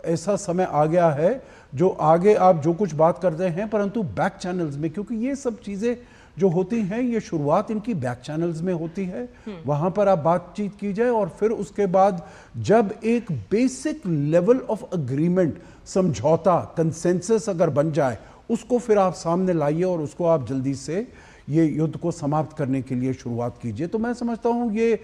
ऐसा समय आ गया है जो आगे आप जो कुछ बात करते हैं, परंतु बैक चैनल्स में, क्योंकि ये सब चीज़ें जो होती हैं ये शुरुआत इनकी बैक चैनल्स में होती है, वहाँ पर आप बातचीत की जाए और फिर उसके बाद जब एक बेसिक लेवल ऑफ अग्रीमेंट, समझौता, कंसेंसस अगर बन जाए, उसको फिर आप सामने लाइए और उसको आप जल्दी से ये युद्ध को समाप्त करने के लिए शुरुआत कीजिए। तो मैं समझता हूँ ये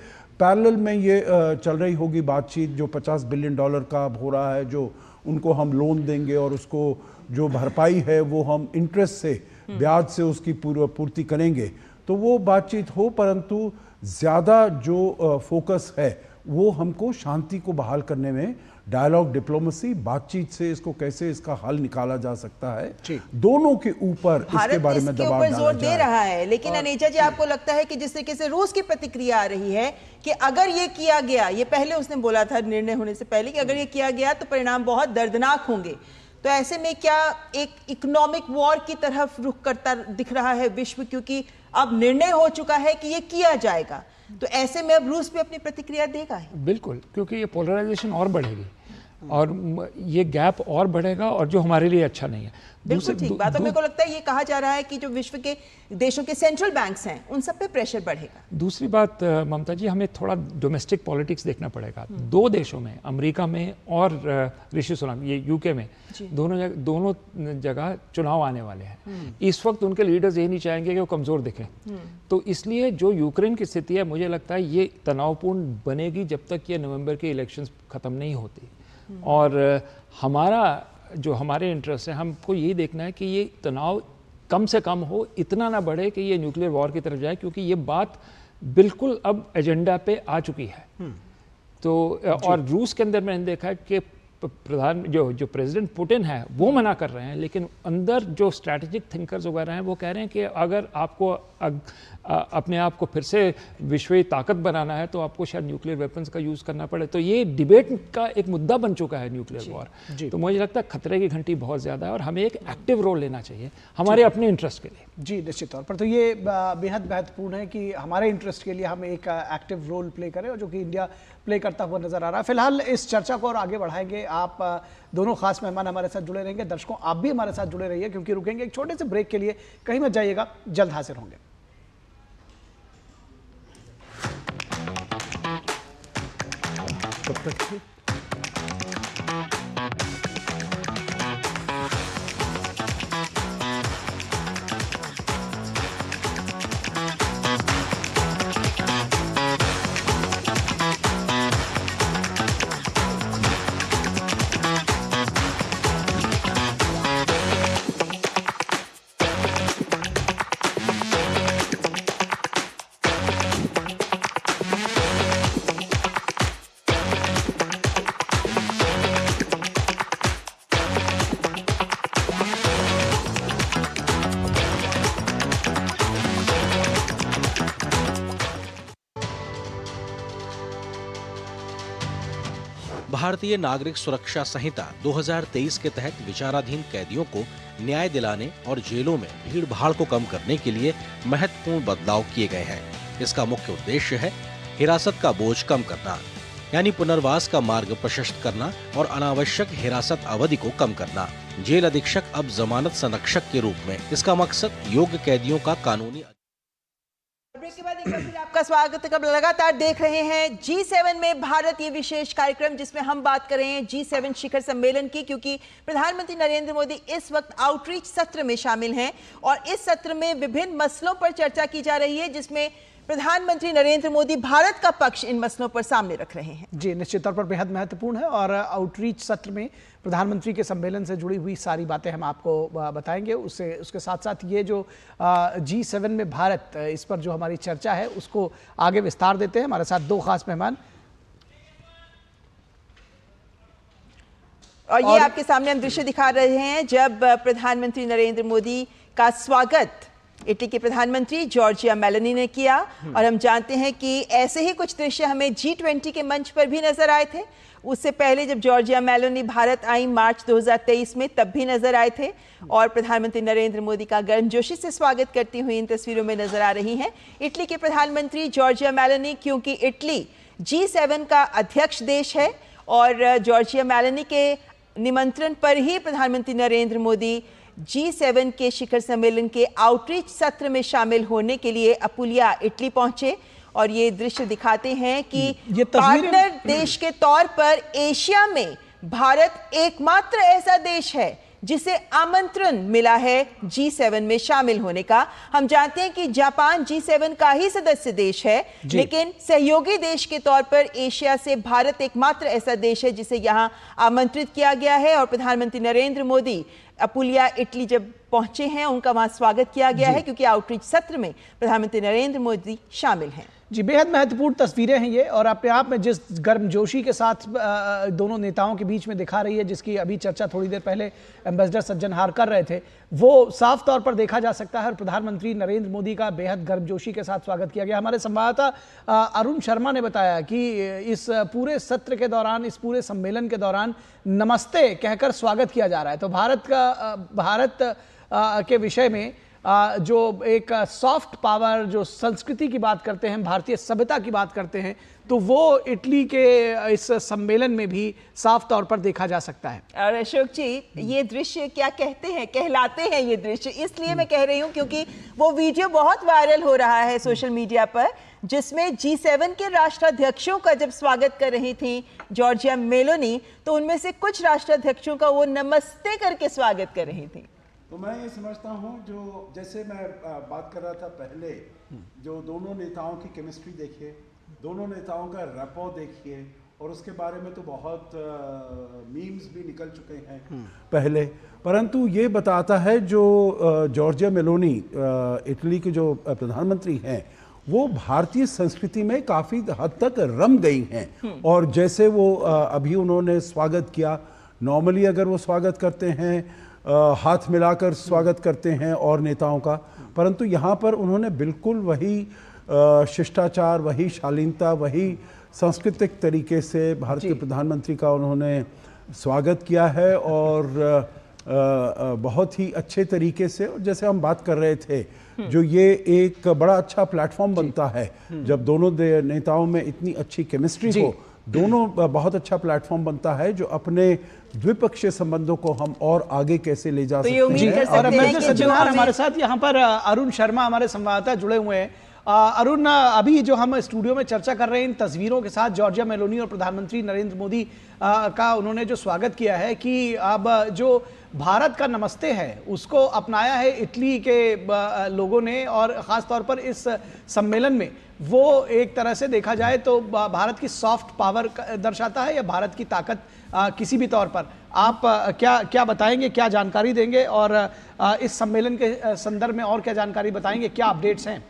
पैरेलल में ये चल रही होगी बातचीत, जो $50 बिलियन का अब हो रहा है, जो उनको हम लोन देंगे और उसको जो भरपाई है वो हम इंटरेस्ट से, ब्याज से उसकी पूर्ति करेंगे, तो वो बातचीत हो। परंतु ज़्यादा जो फोकस है वो हमको शांति को बहाल करने में, डायलॉग, डिप्लोमेसी, बातचीत से इसको कैसे इसका हल निकाला जा सकता है, दोनों के ऊपर इसके बारे में दबाव डाला जोर दे रहा है। लेकिन अनेजा जी, आपको लगता है कि जिस तरीके से रूस की प्रतिक्रिया आ रही है कि अगर ये किया गया, ये पहले उसने बोला था निर्णय होने से पहले कि अगर ये किया गया तो परिणाम बहुत दर्दनाक होंगे, तो ऐसे में क्या एक इकोनॉमिक वॉर की तरफ रुख करता दिख रहा है विश्व, क्योंकि अब निर्णय हो चुका है कि ये किया जाएगा, तो ऐसे में अब रूस भी अपनी प्रतिक्रिया देगा ही। बिल्कुल, क्योंकि ये पोलराइजेशन और बढ़ेगी और ये गैप और बढ़ेगा, और जो हमारे लिए अच्छा नहीं है। बिल्कुल ठीक बात है। मेरे को लगता है ये कहा जा रहा है कि जो विश्व के देशों के सेंट्रल बैंक्स हैं उन सब पे प्रेशर बढ़ेगा। दूसरी बात ममता जी, हमें थोड़ा डोमेस्टिक पॉलिटिक्स देखना पड़ेगा। 2 देशों में, अमेरिका में और ऋषि सुनक, ये यूके में, दोनों जगह चुनाव आने वाले हैं। इस वक्त उनके लीडर्स ये नहीं चाहेंगे कि वो कमज़ोर दिखें, तो इसलिए जो यूक्रेन की स्थिति है, मुझे लगता है ये तनावपूर्ण बनेगी जब तक ये नवंबर के इलेक्शंस ख़त्म नहीं होती। और हमारे इंटरेस्ट है, हमको यही देखना है कि ये तनाव कम से कम हो, इतना ना बढ़े कि ये न्यूक्लियर वॉर की तरफ जाए, क्योंकि ये बात बिल्कुल अब एजेंडा पे आ चुकी है। तो और रूस के अंदर मैंने देखा है कि जो प्रेसिडेंट पुतिन है वो मना कर रहे हैं, लेकिन अंदर जो स्ट्रैटेजिक थिंकर्स वगैरह हैं वो कह रहे हैं कि अगर आपको अपने आप को फिर से विश्व ताकत बनाना है तो आपको शायद न्यूक्लियर वेपन्स का यूज़ करना पड़े। तो ये डिबेट का एक मुद्दा बन चुका है न्यूक्लियर वॉर। तो मुझे लगता है खतरे की घंटी बहुत ज़्यादा है और हमें एक एक्टिव रोल लेना चाहिए हमारे अपने इंटरेस्ट के लिए। जी निश्चित तौर पर, तो ये बेहद महत्वपूर्ण है कि हमारे इंटरेस्ट के लिए हम एक एक्टिव रोल प्ले करें, और जो कि इंडिया प्ले करता हुआ नजर आ रहा है। फिलहाल इस चर्चा को और आगे बढ़ाएंगे। आप दोनों खास मेहमान हमारे साथ जुड़े रहेंगे। दर्शकों, आप भी हमारे साथ जुड़े रहिए, क्योंकि रुकेंगे एक छोटे से ब्रेक के लिए। कहीं मत जाइएगा, जल्द हाजिर होंगे। तब तक भारतीय नागरिक सुरक्षा संहिता 2023 के तहत विचाराधीन कैदियों को न्याय दिलाने और जेलों में भीड़ भाड़ को कम करने के लिए महत्वपूर्ण बदलाव किए गए हैं। इसका मुख्य उद्देश्य है हिरासत का बोझ कम करना, यानी पुनर्वास का मार्ग प्रशस्त करना और अनावश्यक हिरासत अवधि को कम करना। जेल अधीक्षक अब जमानत संरक्षक के रूप में। इसका मकसद योग्य कैदियों का कानूनी। ब्रेक के बाद एक बार फिर आपका स्वागत है। कब लगातार देख रहे हैं G7 में भारत, ये विशेष कार्यक्रम जिसमें हम बात कर रहे हैं G7 शिखर सम्मेलन की, क्योंकि प्रधानमंत्री नरेंद्र मोदी इस वक्त आउटरीच सत्र में शामिल हैं और इस सत्र में विभिन्न मसलों पर चर्चा की जा रही है, जिसमें प्रधानमंत्री नरेंद्र मोदी भारत का पक्ष इन मसलों पर सामने रख रहे हैं। जी, निश्चित तौर पर बेहद महत्वपूर्ण है और आउटरीच सत्र में प्रधानमंत्री के सम्मेलन से जुड़ी हुई सारी बातें हम आपको बताएंगे। उसके साथ साथ ये जो G7 में भारत, इस पर जो हमारी चर्चा है उसको आगे विस्तार देते हैं। हमारे साथ दो खास मेहमान, और ये आपके सामने हम दृश्य दिखा रहे हैं जब प्रधानमंत्री नरेंद्र मोदी का स्वागत इटली के प्रधानमंत्री जॉर्जिया मेलोनी ने किया। और हम जानते हैं कि ऐसे ही कुछ दृश्य हमें G20 के मंच पर भी नजर आए थे। उससे पहले जब जॉर्जिया मेलोनी भारत आई मार्च 2023 में, तब भी नजर आए थे और प्रधानमंत्री नरेंद्र मोदी का गर्मजोशी से स्वागत करती हुई इन तस्वीरों में नजर आ रही हैं इटली के प्रधानमंत्री जॉर्जिया मेलोनी, क्योंकि इटली G7 का अध्यक्ष देश है और जॉर्जिया मेलोनी के निमंत्रण पर ही प्रधानमंत्री नरेंद्र मोदी G7 के शिखर सम्मेलन के आउटरीच सत्र में शामिल होने के लिए अपुलिया इटली पहुंचे। और ये दृश्य दिखाते हैं कि पार्टनर देश के तौर पर एशिया में भारत एकमात्र ऐसा देश है जिसे आमंत्रण मिला है G7 में शामिल होने का। हम जानते हैं कि जापान G7 का ही सदस्य देश है, लेकिन सहयोगी देश के तौर पर एशिया से भारत एकमात्र ऐसा देश है जिसे यहाँ आमंत्रित किया गया है। और प्रधानमंत्री नरेंद्र मोदी अपुलिया इटली जब पहुंचे हैं, उनका वहां स्वागत किया गया है, क्योंकि आउटरीच सत्र में प्रधानमंत्री नरेंद्र मोदी शामिल हैं। जी, बेहद महत्वपूर्ण तस्वीरें हैं ये, और अपने आप में जिस गर्मजोशी के साथ दोनों नेताओं के बीच में दिखा रही है, जिसकी अभी चर्चा थोड़ी देर पहले एम्बेसडर सज्जनहार कर रहे थे, वो साफ तौर पर देखा जा सकता है। और प्रधानमंत्री नरेंद्र मोदी का बेहद गर्मजोशी के साथ स्वागत किया गया। हमारे संवाददाता अरुण शर्मा ने बताया कि इस पूरे सत्र के दौरान, इस पूरे सम्मेलन के दौरान नमस्ते कहकर स्वागत किया जा रहा है। तो भारत के विषय में जो एक सॉफ्ट पावर, जो संस्कृति की बात करते हैं, भारतीय सभ्यता की बात करते हैं, तो वो इटली के इस सम्मेलन में भी साफ तौर पर देखा जा सकता है। और अशोक जी, ये दृश्य क्या कहते हैं, कहलाते हैं ये दृश्य, इसलिए मैं कह रही हूँ क्योंकि वो वीडियो बहुत वायरल हो रहा है सोशल मीडिया पर, जिसमें G7 के राष्ट्राध्यक्षों का जब स्वागत कर रही थी जॉर्जिया मेलोनी, तो उनमें से कुछ राष्ट्राध्यक्षों का वो नमस्ते करके स्वागत कर रही थी। तो मैं ये समझता हूँ, जो जैसे मैं बात कर रहा था पहले, जो दोनों नेताओं की केमिस्ट्री देखिए, दोनों नेताओं का रैपो देखिए, और उसके बारे में तो बहुत मीम्स भी निकल चुके हैं पहले, परंतु ये बताता है जो जॉर्जिया मेलोनी इटली के जो प्रधानमंत्री हैं, वो भारतीय संस्कृति में काफ़ी हद तक रम गई हैं। और जैसे वो अभी उन्होंने स्वागत किया, नॉर्मली अगर वो स्वागत करते हैं हाथ मिलाकर स्वागत करते हैं और नेताओं का, परंतु यहाँ पर उन्होंने बिल्कुल वही शिष्टाचार, वही शालीनता, वही सांस्कृतिक तरीके से भारतीय प्रधानमंत्री का उन्होंने स्वागत किया है और बहुत ही अच्छे तरीके से। और जैसे हम बात कर रहे थे, जो ये एक बड़ा अच्छा प्लेटफॉर्म बनता है जब दोनों नेताओं में इतनी अच्छी केमिस्ट्री हो, दोनों बहुत अच्छा प्लेटफॉर्म बनता है जो अपने द्विपक्षीय संबंधों को हम और आगे कैसे ले जा सकते हैं। और एम्बेसडर सज्जनहार हमारे साथ यहाँ पर अरुण शर्मा हमारे संवाददाता जुड़े हुए हैं। अरुण, अभी जो हम स्टूडियो में चर्चा कर रहे हैं इन तस्वीरों के साथ, जॉर्जिया मेलोनी और प्रधानमंत्री नरेंद्र मोदी का उन्होंने जो स्वागत किया है कि अब जो भारत का नमस्ते है उसको अपनाया है इटली के लोगों ने, और ख़ास तौर पर इस सम्मेलन में वो एक तरह से देखा जाए तो भारत की सॉफ्ट पावर दर्शाता है या भारत की ताकत किसी भी तौर पर। आप क्या बताएंगे, क्या जानकारी देंगे, और इस सम्मेलन के संदर्भ में और क्या जानकारी बताएंगे, क्या अपडेट्स हैं?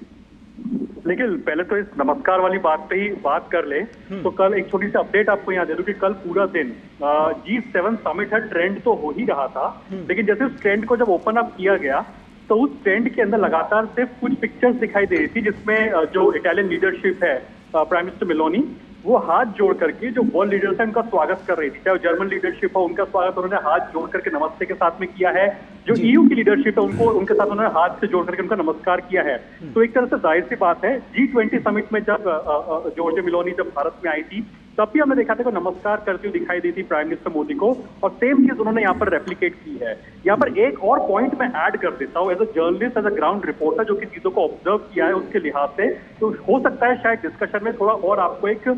लेकिन पहले तो इस नमस्कार वाली बात पे ही बात कर ले, तो कल एक छोटी सी अपडेट आपको यहाँ दे दूं कि कल पूरा दिन G7 समिट है, ट्रेंड तो हो ही रहा था, लेकिन जैसे उस ट्रेंड को जब ओपन अप किया गया तो उस ट्रेंड के अंदर लगातार सिर्फ कुछ पिक्चर्स दिखाई दे रही थी, जिसमें जो इटालियन लीडरशिप है, प्राइम मिनिस्टर मेलोनी, वो हाथ जोड़ करके जो वर्ल्ड लीडर्स है उनका स्वागत कर रही थी। चाहे जर्मन लीडरशिप हो, उनका स्वागत उन्होंने हाथ जोड़ करके नमस्ते के साथ में किया है। जो ईयू की लीडरशिप है उनको उनके साथ उन्होंने हाथ से जोड़ करके उनका नमस्कार किया है। तो एक तरह से जाहिर सी बात है, G20 समिट में जब जॉर्जिया मेलोनी जब भारत में आई थी तब भी हमने देखा था कि नमस्कार करती हुई दिखाई दी थी प्राइम मिनिस्टर मोदी को, और सेम चीज उन्होंने यहाँ पर रेप्लिकेट की है। यहाँ पर एक और पॉइंट मैं ऐड कर देता हूँ as a journalist, as a ground reporter जो कि चीजों को ऑब्जर्व किया है उसके लिहाज से, तो हो सकता है शायद डिस्कशन में थोड़ा और आपको एक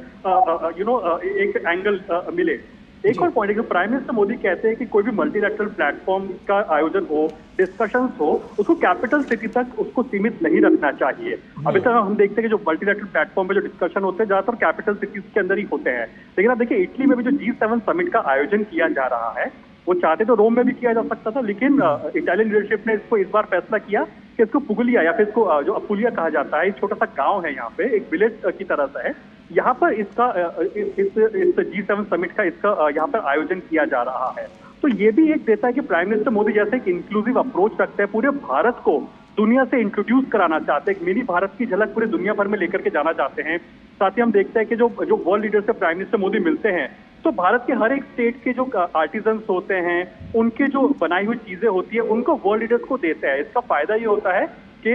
एक एंगल मिले। एक और पॉइंट है कि प्राइम मिनिस्टर मोदी कहते हैं कि कोई भी मल्टीलैटरल प्लेटफॉर्म का आयोजन हो, डिस्कशंस हो, उसको कैपिटल सिटी तक उसको सीमित नहीं रखना चाहिए। अभी तक हम देखते हैं कि जो मल्टीलैटरल प्लेटफॉर्म पे जो डिस्कशन होते हैं ज्यादातर कैपिटल सिटीज के अंदर ही होते हैं। लेकिन आप देखिए इटली में भी जो G7 समिट का आयोजन किया जा रहा है, वो चाहते तो रोम में भी किया जा सकता था, लेकिन इटालियन लीडरशिप ने इसको इस बार फैसला किया कि इसको पुगलिया या फिर इसको जो अपुलिया कहा जाता है, एक छोटा सा गांव है यहाँ पे, एक विलेज की तरह सा है, यहाँ पर इसका इस G7 समिट का इसका यहाँ पर आयोजन किया जा रहा है। तो ये भी एक देता है कि प्राइम मिनिस्टर मोदी जैसे एक इंक्लूसिव अप्रोच रखते हैं, पूरे भारत को दुनिया से इंट्रोड्यूस कराना चाहते हैं, एक मिनी भारत की झलक पूरे दुनिया भर में लेकर के जाना चाहते हैं। साथ ही हम देखते हैं कि जो वर्ल्ड लीडर से प्राइम मिनिस्टर मोदी मिलते हैं तो भारत के हर एक स्टेट के जो आर्टिजन्स होते हैं, उनके जो बनाई हुई चीजें होती है, उनको वर्ल्ड लीडर्स को देते हैं। इसका फायदा ये होता है कि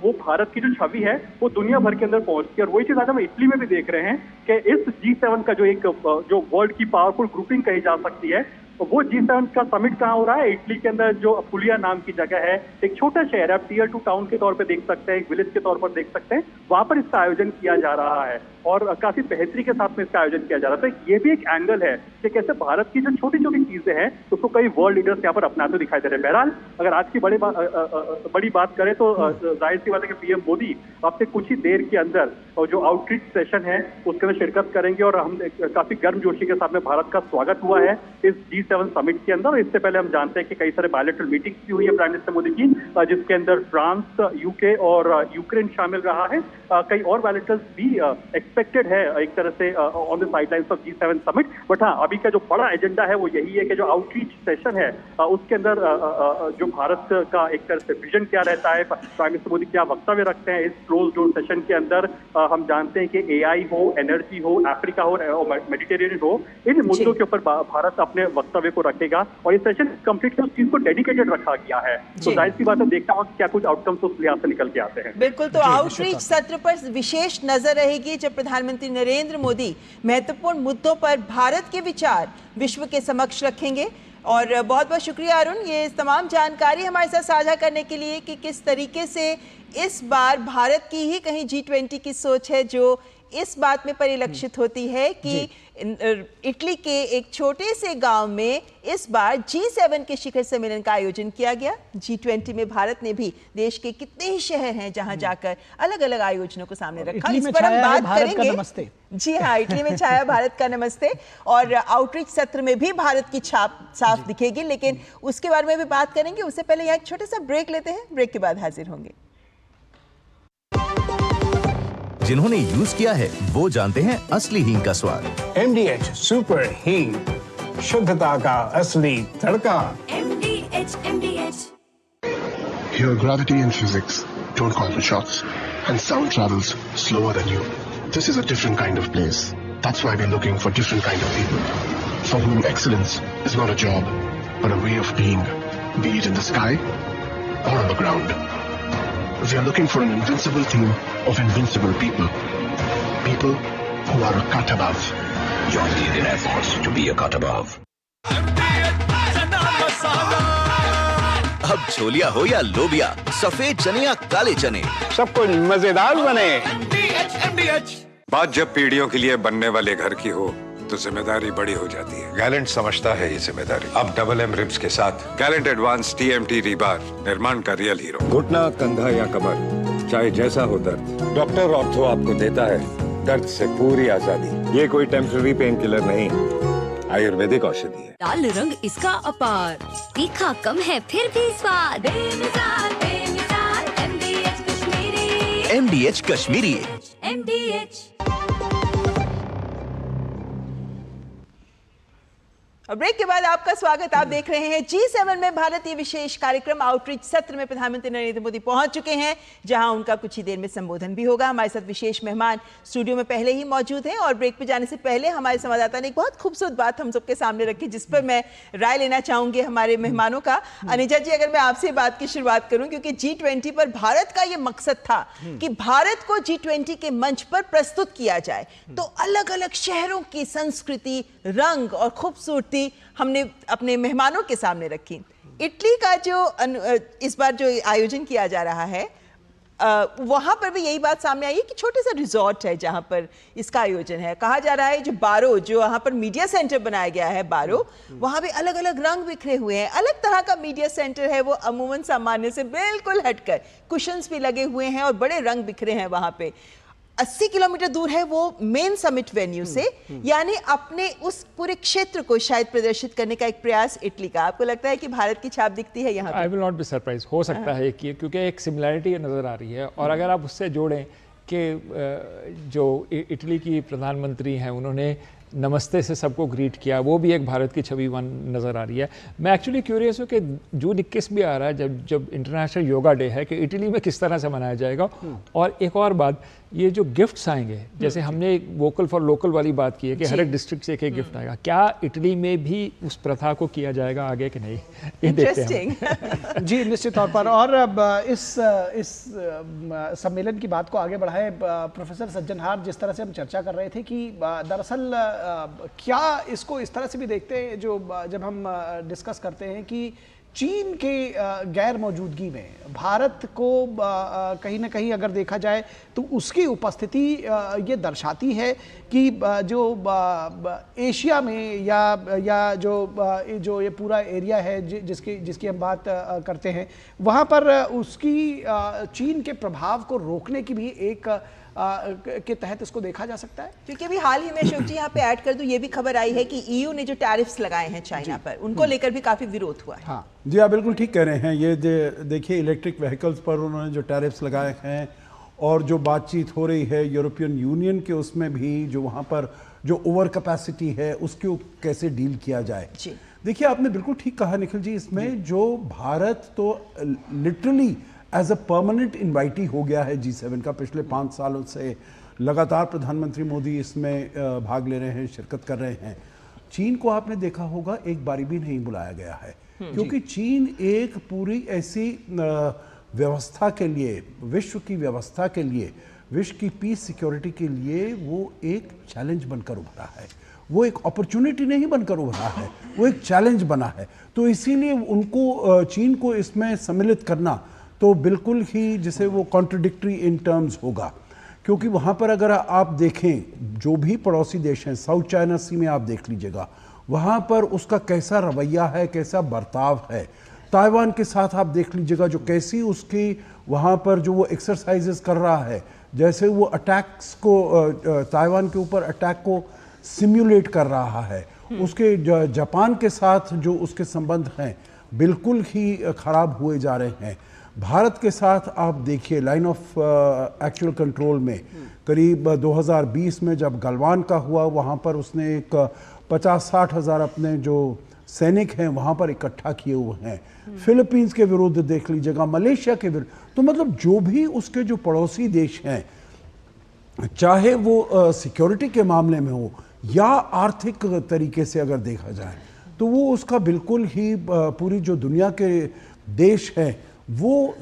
वो भारत की जो छवि है वो दुनिया भर के अंदर पहुंचती है। और वही चीज आज हम इटली में भी देख रहे हैं कि इस G7 का जो वर्ल्ड की पावरफुल ग्रुपिंग कही जा सकती है, वो G7 का समिट कहाँ हो रहा है? इटली के अंदर जो अपुलिया नाम की जगह है, एक छोटा शहर है, आप टियर 2 टाउन के तौर पे देख सकते हैं, एक विलेज के तौर पर देख सकते हैं, वहां पर इसका आयोजन किया जा रहा है और काफी बेहतरी के साथ में इसका आयोजन किया जा रहा है। तो ये भी एक एंगल है कि कैसे भारत की जो छोटी छोटी चीजें हैं उसको कई वर्ल्ड लीडर्स यहाँ पर अपनाते दिखाई दे रहे हैं। बहरहाल अगर आज की बड़ी बात करें तो जाहिर सी बात है कि पीएम मोदी अब से कुछ ही देर के अंदर जो आउटरीच सेशन है उसके अंदर शिरकत करेंगे और हम काफी गर्मजोशी के साथ में भारत का स्वागत हुआ है इस G7 समिट के अंदर। इससे पहले हम जानते हैं कि कई सारे बायलैटरल मीटिंग्स भी हुई है प्राइम मिनिस्टर मोदी की, जिसके अंदर फ्रांस, यूके और यूक्रेन शामिल रहा है। कई और बायलैटरल्स भी एक्सपेक्टेड है एक तरह से on the sidelines of G7 summit. But हाँ, अभी का जो बड़ा एजेंडा है वो यही है कि जो आउटरीच सेशन है उसके अंदर जो भारत का एक तरह से विजन क्या रहता है, प्राइम मिनिस्टर मोदी क्या वक्तव्य रखते हैं इस क्लोज डोर सेशन के अंदर। हम जानते हैं कि AI हो, एनर्जी हो, अफ्रीका हो, मेडिटेरेनियन हो, इन मुद्दों के ऊपर भारत अपने वक्तव्य को रखेगा और ये सेशन कंप्लीट उस चीज को डेडिकेटेड रखा गया है। तो जाहिर सी बात है, देखता हूँ क्या कुछ आउटकम्स उस लिहाज से निकल के आते हैं। बिल्कुल, तो आउटरीच सत्र पर विशेष नजर रहेगी जब प्रधानमंत्री नरेंद्र मोदी महत्वपूर्ण मुद्दों पर भारत के विचार विश्व के समक्ष रखेंगे। और बहुत बहुत शुक्रिया अरुण, ये तमाम जानकारी हमारे साथ साझा करने के लिए कि किस तरीके से इस बार भारत की ही कहीं G20 की सोच है जो इस बात में परिलक्षित होती है कि इटली के एक छोटे से गांव में इस बार G7 के शिखर सम्मेलन का आयोजन किया गया। G20 में भारत ने भी देश के कितने ही शहर हैं जहां जाकर अलग अलग आयोजनों को सामने रखा। इस पर हम बात करेंगे। जी हाँ, इटली में छाया भारत का नमस्ते और आउटरीच सत्र में भी भारत की छाप साफ दिखेगी, लेकिन उसके बारे में भी बात करेंगे। उससे पहले यहाँ एक छोटा सा ब्रेक लेते हैं, ब्रेक के बाद हाजिर होंगे। जिन्होंने यूज किया है वो जानते हैं असली हींग का स्वाद। MDH सुपर हींग, शुद्धता का असली तड़का। MDH. Here gravity and physics don't call for shots and sound travels slower than you. This is a different kind of place. That's why we're looking for different kind of people for whom excellence is not a job but a way of being, be it in the sky or on the ground. We are looking for an invincible team of invincible people. People who are a cut above. Join the Indian Air Force to be a cut above. अब छोलिया हो या लोबिया, सफेद चने या काले चने, सब कुछ मजेदार बने। बात जब पीढ़ियों के लिए बनने वाले घर की हो तो जिम्मेदारी बड़ी हो जाती है। गैलेंट समझता है ये जिम्मेदारी। अब डबल M रिब्स के साथ गैलेंट एडवांस TMT रीबार, निर्माण का रियल हीरो। घुटना, कंधा या कमर, चाहे जैसा हो दर्द, डॉक्टर ऑर्थो आपको देता है दर्द से पूरी आजादी। ये कोई टेम्पररी पेन किलर नहीं, आयुर्वेदिक औषधि है। लाल रंग इसका अपार, तीखा कम है फिर भी स्वाद। बेमिसाल, बेमिसाल, MDH Kashmiri. MDH Kashmiri. MDH। और ब्रेक के बाद आपका स्वागत। आप देख रहे हैं G7 में भारतीय विशेष कार्यक्रम आउटरीच सत्र में प्रधानमंत्री नरेंद्र मोदी पहुंच चुके हैं, जहां उनका कुछ ही देर में संबोधन भी होगा। हमारे साथ विशेष मेहमान स्टूडियो में पहले ही मौजूद हैं और ब्रेक पे जाने से पहले हमारे संवाददाता ने एक बहुत खूबसूरत बात हम सबके सामने रखी, जिस पर मैं राय लेना चाहूंगी हमारे मेहमानों का। अनिजा जी, अगर मैं आपसे बात की शुरुआत करूं, क्योंकि G20 पर भारत का यह मकसद था कि भारत को G20 के मंच पर प्रस्तुत किया जाए, तो अलग अलग शहरों की संस्कृति, रंग और खूबसूरती हमने अपने मेहमानों के सामने रखी। इटली का जो इस बार जो आयोजन किया जा रहा है, वहां पर भी यही बात सामने आई है कि छोटे सा रिजॉर्ट है जहां पर इसका आयोजन है। कहा जा रहा है जो बारो, जो वहां पर मीडिया सेंटर बनाया गया है बारो, वहां भी अलग अलग रंग बिखरे हुए हैं, अलग तरह का मीडिया सेंटर है वो, अमूमन सामान्य से बिल्कुल हटकर। कुशन्स भी लगे हुए हैं और बड़े रंग बिखरे हैं वहां पे। 80 किलोमीटर दूर है वो मेन समिट वेन्यू से, यानी अपने उस पूरे क्षेत्र को शायद प्रदर्शित करने का एक प्रयास इटली का। आपको लगता है कि भारत की छाप दिखती है यहाँ? आई विल नॉट बी सरप्राइज। हो सकता है कि क्योंकि एक सिमिलैरिटी नज़र आ रही है, और अगर आप उससे जोड़ें कि जो इटली की प्रधानमंत्री हैं उन्होंने नमस्ते से सबको ग्रीट किया, वो भी एक भारत की छवि नज़र आ रही है। मैं एक्चुअली क्यूरियस हूँ कि जून 21 भी आ रहा है, जब इंटरनेशनल योगा डे है, कि इटली में किस तरह से मनाया जाएगा। और एक और बात, ये जो गिफ्ट्स आएंगे, जैसे हमने एक वोकल फॉर लोकल वाली बात की है कि हर एक डिस्ट्रिक्ट से एक एक गिफ्ट आएगा, क्या इटली में भी उस प्रथा को किया जाएगा आगे कि नहीं, ये देखते हैं। जी, निश्चित तौर पर। और अब इस सम्मेलन की बात को आगे बढ़ाए प्रोफेसर सज्जनहार, जिस तरह से हम चर्चा कर रहे थे कि दरअसल क्या इसको इस तरह से भी देखते हैं, जो जब हम डिस्कस करते हैं कि चीन के गैर मौजूदगी में भारत को कहीं ना कहीं अगर देखा जाए तो उसकी उपस्थिति ये दर्शाती है कि जो एशिया में या जो ये पूरा एरिया है जिसकी हम बात करते हैं, वहाँ पर उसकी चीन के प्रभाव को रोकने की भी एक के तहत इसको देखा जा सकता है। क्योंकि अभी हाल ही में अशोक जी यहाँ पे ऐड कर दूं, ये भी खबर आई है कि ईयू ने जो टैरिफ्स लगाए हैं चाइना पर, उनको लेकर भी काफी विरोध हुआ है। हाँ जी, आप बिल्कुल ठीक कह रहे हैं। ये देखिए, इलेक्ट्रिक व्हीकल्स पर उन्होंने जो टैरिफ्स लगाए हैं और जो बातचीत हो रही है यूरोपियन यूनियन के, उसमें भी जो वहाँ पर जो ओवर कैपेसिटी है उसको कैसे डील किया जाए। देखिए, आपने बिल्कुल ठीक कहा निखिल जी, इसमें जो भारत तो literally as a permanent invitee हो गया है G7 का। पिछले 5 सालों से लगातार प्रधानमंत्री मोदी इसमें भाग ले रहे हैं, शिरकत कर रहे हैं। चीन को आपने देखा होगा एक बारी भी नहीं बुलाया गया है, क्योंकि चीन एक पूरी ऐसी व्यवस्था के लिए, विश्व की व्यवस्था के लिए, विश्व की पीस सिक्योरिटी के लिए वो एक चैलेंज बनकर उभरा है। वो एक अपॉर्चुनिटी नहीं बनकर उभरा है, वो एक चैलेंज बना है। तो इसीलिए उनको, चीन को इसमें सम्मिलित करना तो बिल्कुल ही जिसे वो कॉन्ट्रडिक्टरी इन टर्म्स होगा, क्योंकि वहाँ पर अगर आप देखें जो भी पड़ोसी देश हैं, साउथ चाइना सी में आप देख लीजिएगा, वहाँ पर उसका कैसा रवैया है, कैसा बर्ताव है। ताइवान के साथ आप देख लीजिएगा जो कैसी उसकी वहाँ पर जो वो एक्सरसाइजेस कर रहा है, जैसे वो अटैक्स को, ताइवान के ऊपर अटैक को सिम्युलेट कर रहा है। उसके जापान के साथ जो उसके संबंध हैं बिल्कुल ही खराब हुए जा रहे हैं। भारत के साथ आप देखिए, लाइन ऑफ एक्चुअल कंट्रोल में करीब 2020 में जब गलवान का हुआ, वहाँ पर उसने एक 50-60 हज़ार अपने जो सैनिक हैं वहाँ पर इकट्ठा किए हुए हैं। फिलीपींस के विरुद्ध देख लीजिएगा, मलेशिया के विरुद्ध। तो मतलब जो भी उसके जो पड़ोसी देश हैं, चाहे वो सिक्योरिटी के मामले में हो या आर्थिक तरीके से अगर देखा जाए, तो वो उसका बिल्कुल ही पूरी जो दुनिया के देश हैं वो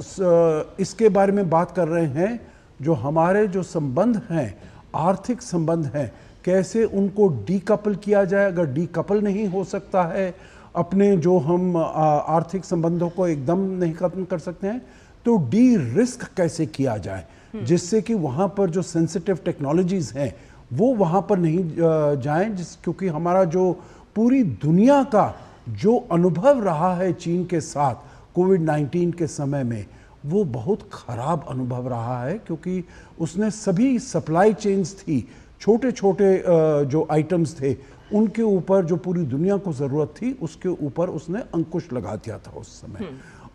इसके बारे में बात कर रहे हैं। जो हमारे जो संबंध हैं, आर्थिक संबंध हैं, कैसे उनको डीकपल किया जाए। अगर डीकपल नहीं हो सकता है, अपने जो हम आर्थिक संबंधों को एकदम नहीं खत्म कर सकते हैं, तो डी रिस्क कैसे किया जाए, जिससे कि वहाँ पर जो सेंसिटिव टेक्नोलॉजीज़ हैं वो वहाँ पर नहीं जाएं। क्योंकि हमारा जो पूरी दुनिया का जो अनुभव रहा है चीन के साथ कोविड-19 के समय में, वो बहुत ख़राब अनुभव रहा है, क्योंकि उसने सभी सप्लाई चेन्स थी, छोटे छोटे जो आइटम्स थे, उनके ऊपर जो पूरी दुनिया को ज़रूरत थी उसके ऊपर उसने अंकुश लगा दिया था उस समय।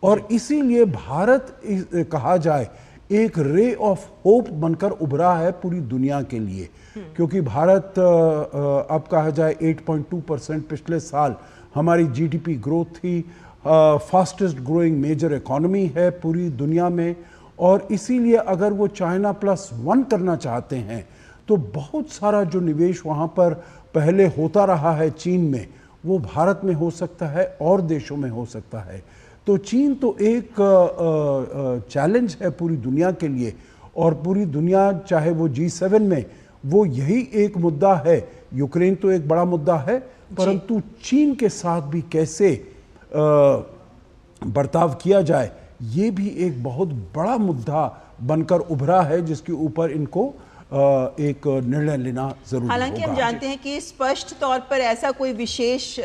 और इसीलिए भारत कहा जाए एक रे ऑफ होप बनकर उभरा है पूरी दुनिया के लिए, क्योंकि भारत अब कहा जाए 8.2% पिछले साल हमारी जीडीपी ग्रोथ थी, फास्टेस्ट ग्रोइंग मेजर इकोनॉमी है पूरी दुनिया में, और इसीलिए अगर वो चाइना +1 करना चाहते हैं तो बहुत सारा जो निवेश वहाँ पर पहले होता रहा है चीन में, वो भारत में हो सकता है और देशों में हो सकता है। तो चीन तो एक चैलेंज है पूरी दुनिया के लिए, और पूरी दुनिया चाहे वो G7 में वो यही एक मुद्दा है। यूक्रेन तो एक बड़ा मुद्दा है, परंतु चीन के साथ भी कैसे बर्ताव किया जाए, ये भी एक बहुत बड़ा मुद्दा बनकर उभरा है, जिसके ऊपर इनको एक निर्णय लेना जरूरी होगा। हालांकि हम जानते हैं कि स्पष्ट तौर पर ऐसा कोई विशेष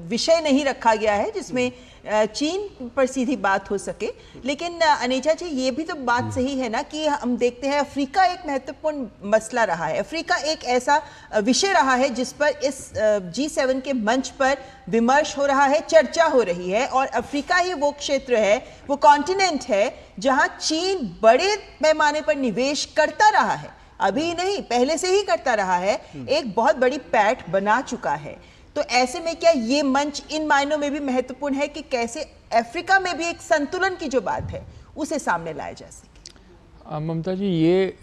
विषय नहीं रखा गया है जिसमें चीन पर सीधी बात हो सके, लेकिन अनेजा जी ये भी तो बात सही है ना कि हम देखते हैं अफ्रीका एक महत्वपूर्ण मसला रहा है। अफ्रीका एक ऐसा विषय रहा है जिस पर इस G7 के मंच पर विमर्श हो रहा है, चर्चा हो रही है, और अफ्रीका ही वो क्षेत्र है, वो कॉन्टिनेंट है जहां चीन बड़े पैमाने पर निवेश करता रहा है, अभी नहीं पहले से ही करता रहा है, एक बहुत बड़ी पैठ बना चुका है। तो ऐसे में क्या ये मंच इन मायनों में भी महत्वपूर्ण है कि कैसे अफ्रीका में भी एक संतुलन की जो बात है उसे सामने लाया जा सके? ममता जी, ये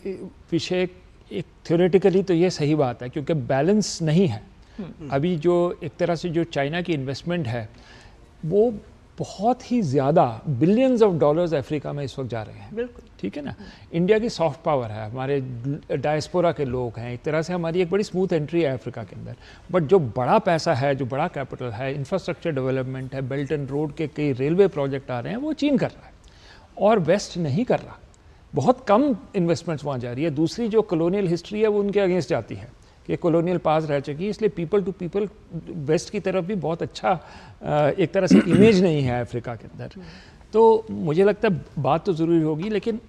विषय एक थ्योरेटिकली तो ये सही बात है, क्योंकि बैलेंस नहीं है। अभी जो एक तरह से जो चाइना की इन्वेस्टमेंट है वो बहुत ही ज़्यादा बिलियंस ऑफ डॉलर्स अफ्रीका में इस वक्त जा रहे हैं। बिल्कुल ठीक है ना। इंडिया की सॉफ्ट पावर है, हमारे डायस्पोरा के लोग हैं, एक तरह से हमारी एक बड़ी स्मूथ एंट्री है अफ्रीका के अंदर। बट जो बड़ा पैसा है, जो बड़ा कैपिटल है, इंफ्रास्ट्रक्चर डेवलपमेंट है, बेल्ट एंड रोड के कई रेलवे प्रोजेक्ट आ रहे हैं, वो चीन कर रहा है और वेस्ट नहीं कर रहा। बहुत कम इन्वेस्टमेंट्स वहाँ जा रही है। दूसरी जो कॉलोनियल हिस्ट्री है वो उनके अगेंस्ट जाती है कि कॉलोनियल पास रह चुकी है, इसलिए पीपल टू पीपल वेस्ट की तरफ भी बहुत अच्छा एक तरह से इमेज नहीं है अफ्रीका के अंदर। तो मुझे लगता है बात तो ज़रूरी होगी, लेकिन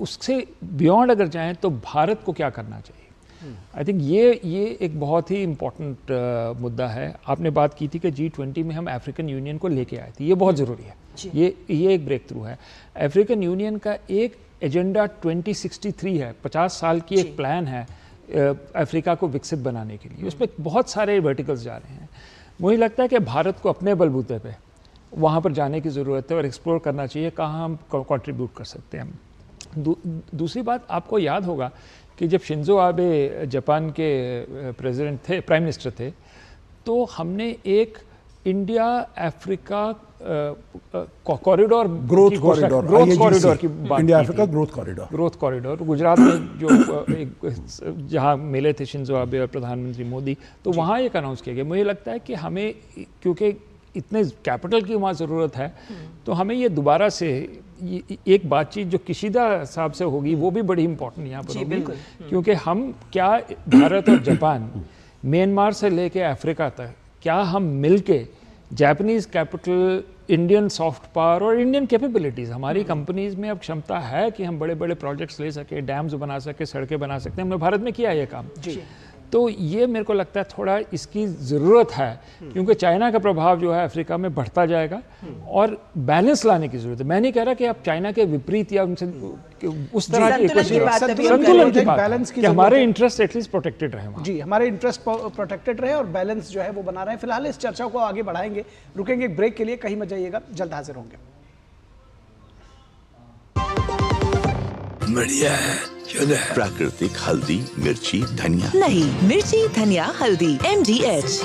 उससे बियॉन्ड अगर जाएं तो भारत को क्या करना चाहिए, आई थिंक ये एक बहुत ही इम्पोर्टेंट मुद्दा है। आपने बात की थी कि G20 में हम अफ्रीकन यूनियन को लेके आए थे, ये बहुत ज़रूरी है, ये एक ब्रेक थ्रू है। अफ्रीकन यूनियन का एक एजेंडा 2063 है, 50 साल की एक प्लान है अफ्रीका को विकसित बनाने के लिए। उसमें बहुत सारे वर्टिकल्स जा रहे हैं। मुझे लगता है कि भारत को अपने बलबूते पे वहाँ पर जाने की ज़रूरत है और एक्सप्लोर करना चाहिए कहाँ हम कंट्रीब्यूट कर सकते हैं। दूसरी बात, आपको याद होगा कि जब शिंजो आबे जापान के प्रेसिडेंट थे, प्राइम मिनिस्टर थे, तो हमने एक India Africa corridor growth corridor की बात, India Africa growth corridor Gujarat में जो एक जहाँ मिले थे शिंजो आबे और प्रधानमंत्री मोदी, तो वहाँ एक अनाउंस किया गया। मुझे लगता है कि हमें, क्योंकि इतने कैपिटल की वहाँ ज़रूरत है, तो हमें ये दोबारा से एक बातचीत जो किशिदा साहब से होगी वो भी बड़ी इंपॉर्टेंट यहाँ पर होगी, क्योंकि हम क्या भारत और जापान म्यांमार से लेके अफ्रीका तक क्या हम मिलके Japanese capital, Indian soft power और इंडियन कैपेबिलिटीज़, हमारी कंपनीज़ में अब क्षमता है कि हम बड़े बड़े प्रोजेक्ट्स ले सके, डैम्स बना सके, सड़कें बना सकते हैं। हमने भारत में किया ये काम। तो ये मेरे को लगता है थोड़ा इसकी ज़रूरत है, क्योंकि चाइना का प्रभाव जो है अफ्रीका में बढ़ता जाएगा और बैलेंस लाने की ज़रूरत है। मैं नहीं कह रहा कि आप चाइना के विपरीत या उनसे उस तरह की संतुलन की बात कि हमारे इंटरेस्ट एटलीस्ट प्रोटेक्टेड रहे। जी, हमारे इंटरेस्ट प्रोटेक्टेड रहे और बैलेंस जो है वो बना रहे। फिलहाल इस चर्चा को आगे बढ़ाएंगे, रुकेंगे एक ब्रेक के लिए, कहीं मत जाइएगा, जल्द हाजिर होंगे। बढ़िया है, प्राकृतिक हल्दी, मिर्ची, धनिया नहीं, मिर्ची, धनिया, हल्दी, MDH।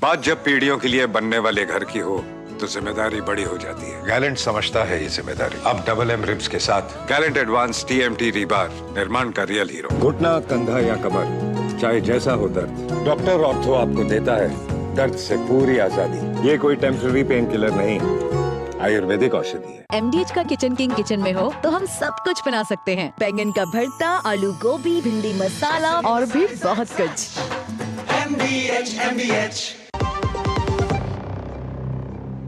बात जब पीढ़ियों के लिए बनने वाले घर की हो तो जिम्मेदारी बड़ी हो जाती है। गैलेंट समझता है ये जिम्मेदारी। अब MM रिब्स के साथ गैलेंट एडवांस TMT रीबार, निर्माण का रियल हीरो। घुटना, कंधा या कमर, चाहे जैसा हो दर्द, डॉक्टर ऑर्थो आपको देता है दर्द से पूरी आजादी। ये कोई टेम्पररी पेन किलर नहीं, आयुर्वेदिक औषधि है। MDH का किचन किंग किचन में हो तो हम सब कुछ बना सकते हैं। बैंगन का भरता, आलू गोभी, भिंडी मसाला और भी बहुत कुछ। MDH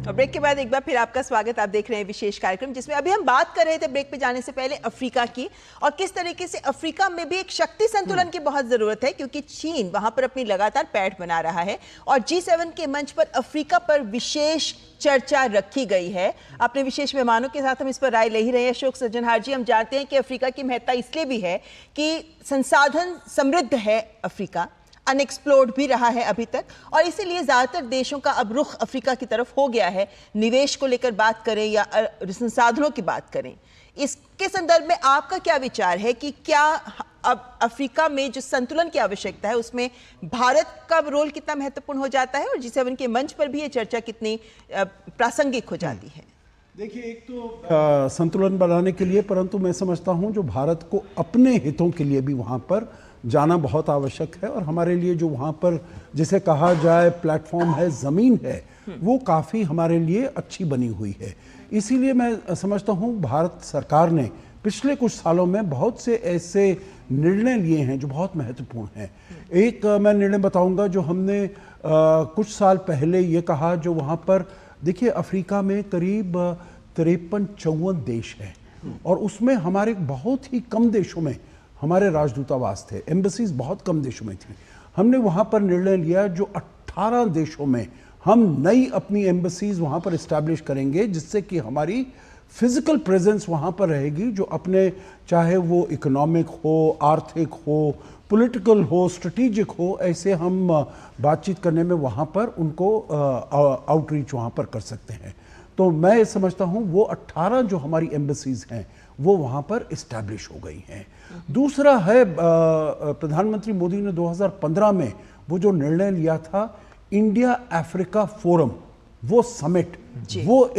और ब्रेक के बाद एक बार फिर आपका स्वागत। आप देख रहे हैं विशेष कार्यक्रम, जिसमें अभी हम बात कर रहे थे ब्रेक पे जाने से पहले अफ्रीका की, और किस तरीके से अफ्रीका में भी एक शक्ति संतुलन की बहुत जरूरत है, क्योंकि चीन वहां पर अपनी लगातार पैठ बना रहा है और G7 के मंच पर अफ्रीका पर विशेष चर्चा रखी गई है। अपने विशेष मेहमानों के साथ हम इस पर राय ले ही रहे हैं। अशोक सज्जनहार जी, हम जानते हैं कि अफ्रीका की महत्ता इसलिए भी है कि संसाधन समृद्ध है, अफ्रीका अनएक्सप्लोर्ड भी रहा है अभी तक, और इसीलिए ज्यादातर देशों का अब रुख अफ्रीका की तरफ हो गया है। निवेश को लेकर बात करें या संसाधनों की बात करें, इसके संदर्भ में आपका क्या विचार है कि क्या अब अफ्रीका में जो संतुलन की आवश्यकता है उसमें भारत का रोल कितना महत्वपूर्ण हो जाता है, और G7 के मंच पर भी ये चर्चा कितनी प्रासंगिक हो जाती है? देखिए, एक तो संतुलन बनाने के लिए, परंतु मैं समझता हूं जो भारत को अपने हितों के लिए भी वहां पर जाना बहुत आवश्यक है, और हमारे लिए जो वहाँ पर जिसे कहा जाए प्लेटफॉर्म है, ज़मीन है, वो काफ़ी हमारे लिए अच्छी बनी हुई है। इसीलिए मैं समझता हूँ भारत सरकार ने पिछले कुछ सालों में बहुत से ऐसे निर्णय लिए हैं जो बहुत महत्वपूर्ण हैं। एक मैं निर्णय बताऊँगा जो हमने कुछ साल पहले ये कहा, जो वहाँ पर देखिए अफ्रीका में करीब 53-54 देश हैं, और उसमें हमारे बहुत ही कम देशों में हमारे राजदूतावास थे, एम्बेसीज बहुत कम देशों में थी। हमने वहाँ पर निर्णय लिया जो 18 देशों में हम नई अपनी एम्बेसीज वहाँ पर इस्टेब्लिश करेंगे, जिससे कि हमारी फिजिकल प्रेजेंस वहाँ पर रहेगी, जो अपने चाहे वो इकोनॉमिक हो, आर्थिक हो, पॉलिटिकल हो, स्ट्रेटेजिक हो, ऐसे हम बातचीत करने में वहाँ पर उनको आउटरीच वहाँ पर कर सकते हैं। तो मैं समझता हूँ वो 18 जो हमारी एम्बेसीज हैं वो वहाँ पर इस्टेब्लिश हो गई हैं। दूसरा है प्रधानमंत्री मोदी ने 2015 में वो जो निर्णय लिया था इंडिया अफ्रीका फोरम, वो समिट वो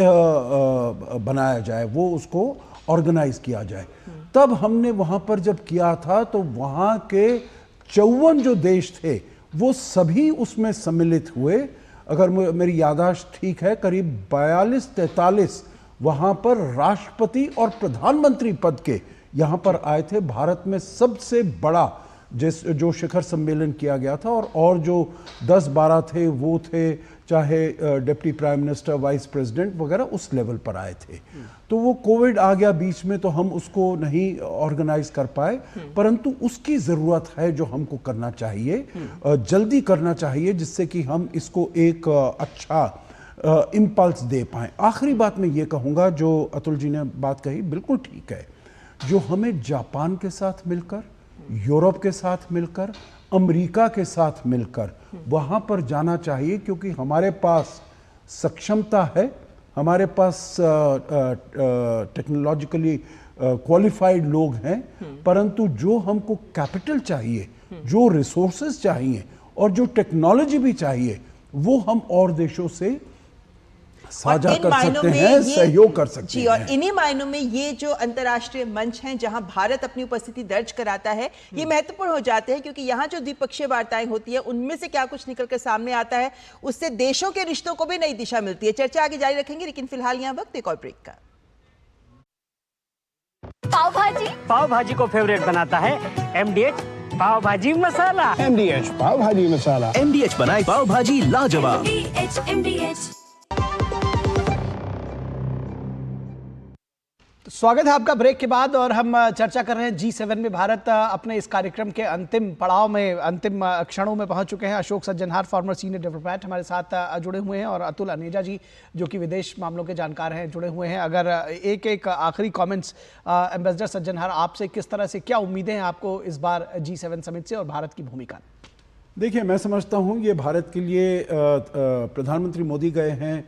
बनाया जाए, वो उसको ऑर्गेनाइज किया जाए। तब हमने वहाँ पर जब किया था तो वहाँ के 54 जो देश थे वो सभी उसमें सम्मिलित हुए। अगर मेरी याददाश्त ठीक है, करीब 42-43 वहाँ पर राष्ट्रपति और प्रधानमंत्री पद के यहाँ पर आए थे। भारत में सबसे बड़ा जो शिखर सम्मेलन किया गया था, और जो 10-12 थे वो थे चाहे deputy prime minister, vice president वगैरह, उस लेवल पर आए थे। तो वो कोविड आ गया बीच में, तो हम उसको नहीं ऑर्गेनाइज कर पाए, परंतु उसकी ज़रूरत है जो हमको करना चाहिए, जल्दी करना चाहिए, जिससे कि हम इसको एक अच्छा इम्पल्स दे पाएँ। आखिरी बात मैं ये कहूँगा, जो अतुल जी ने बात कही बिल्कुल ठीक है, जो हमें जापान के साथ मिलकर, यूरोप के साथ मिलकर, अमेरिका के साथ मिलकर वहाँ पर जाना चाहिए, क्योंकि हमारे पास सक्षमता है, हमारे पास टेक्नोलॉजिकली क्वालिफाइड लोग हैं, परंतु जो हमको कैपिटल चाहिए, जो रिसोर्सेज चाहिए और जो टेक्नोलॉजी भी चाहिए, वो हम और देशों से साझा कर सकते हैं, सहयोग कर सकते हैं। और इन्हीं मायनों में ये जो अंतर्राष्ट्रीय मंच हैं जहां भारत अपनी उपस्थिति दर्ज कराता है, ये महत्वपूर्ण हो जाते हैं, क्योंकि यहाँ जो द्विपक्षीय वार्ताएं होती है उनमें से क्या कुछ निकलकर सामने आता है, उससे देशों के रिश्तों को भी नई दिशा मिलती है। चर्चा आगे जारी रखेंगे, लेकिन फिलहाल यहाँ वक्त एक और ब्रेक का। पाव भाजी को फेवरेट बनाता है MDH पाव भाजी मसाला। MDH पाव भाजी मसाला। MDH बनाए पाव भाजी लाजवाब। MDH स्वागत है आपका ब्रेक के बाद, और हम चर्चा कर रहे हैं G7 में भारत अपने इस कार्यक्रम के अंतिम पड़ाव में, अंतिम क्षणों में पहुंच चुके हैं। अशोक सज्जनहार, फॉर्मर सीनियर डिप्लोमेट, हमारे साथ जुड़े हुए हैं, और अतुल अनेजा जी जो कि विदेश मामलों के जानकार हैं, जुड़े हुए हैं। अगर एक आखिरी कमेंट्स एम्बेसडर सज्जनहार आपसे, किस तरह से, क्या उम्मीदें हैं आपको इस बार G7 समिट से और भारत की भूमिका? देखिए, मैं समझता हूँ ये भारत के लिए प्रधानमंत्री मोदी गए हैं,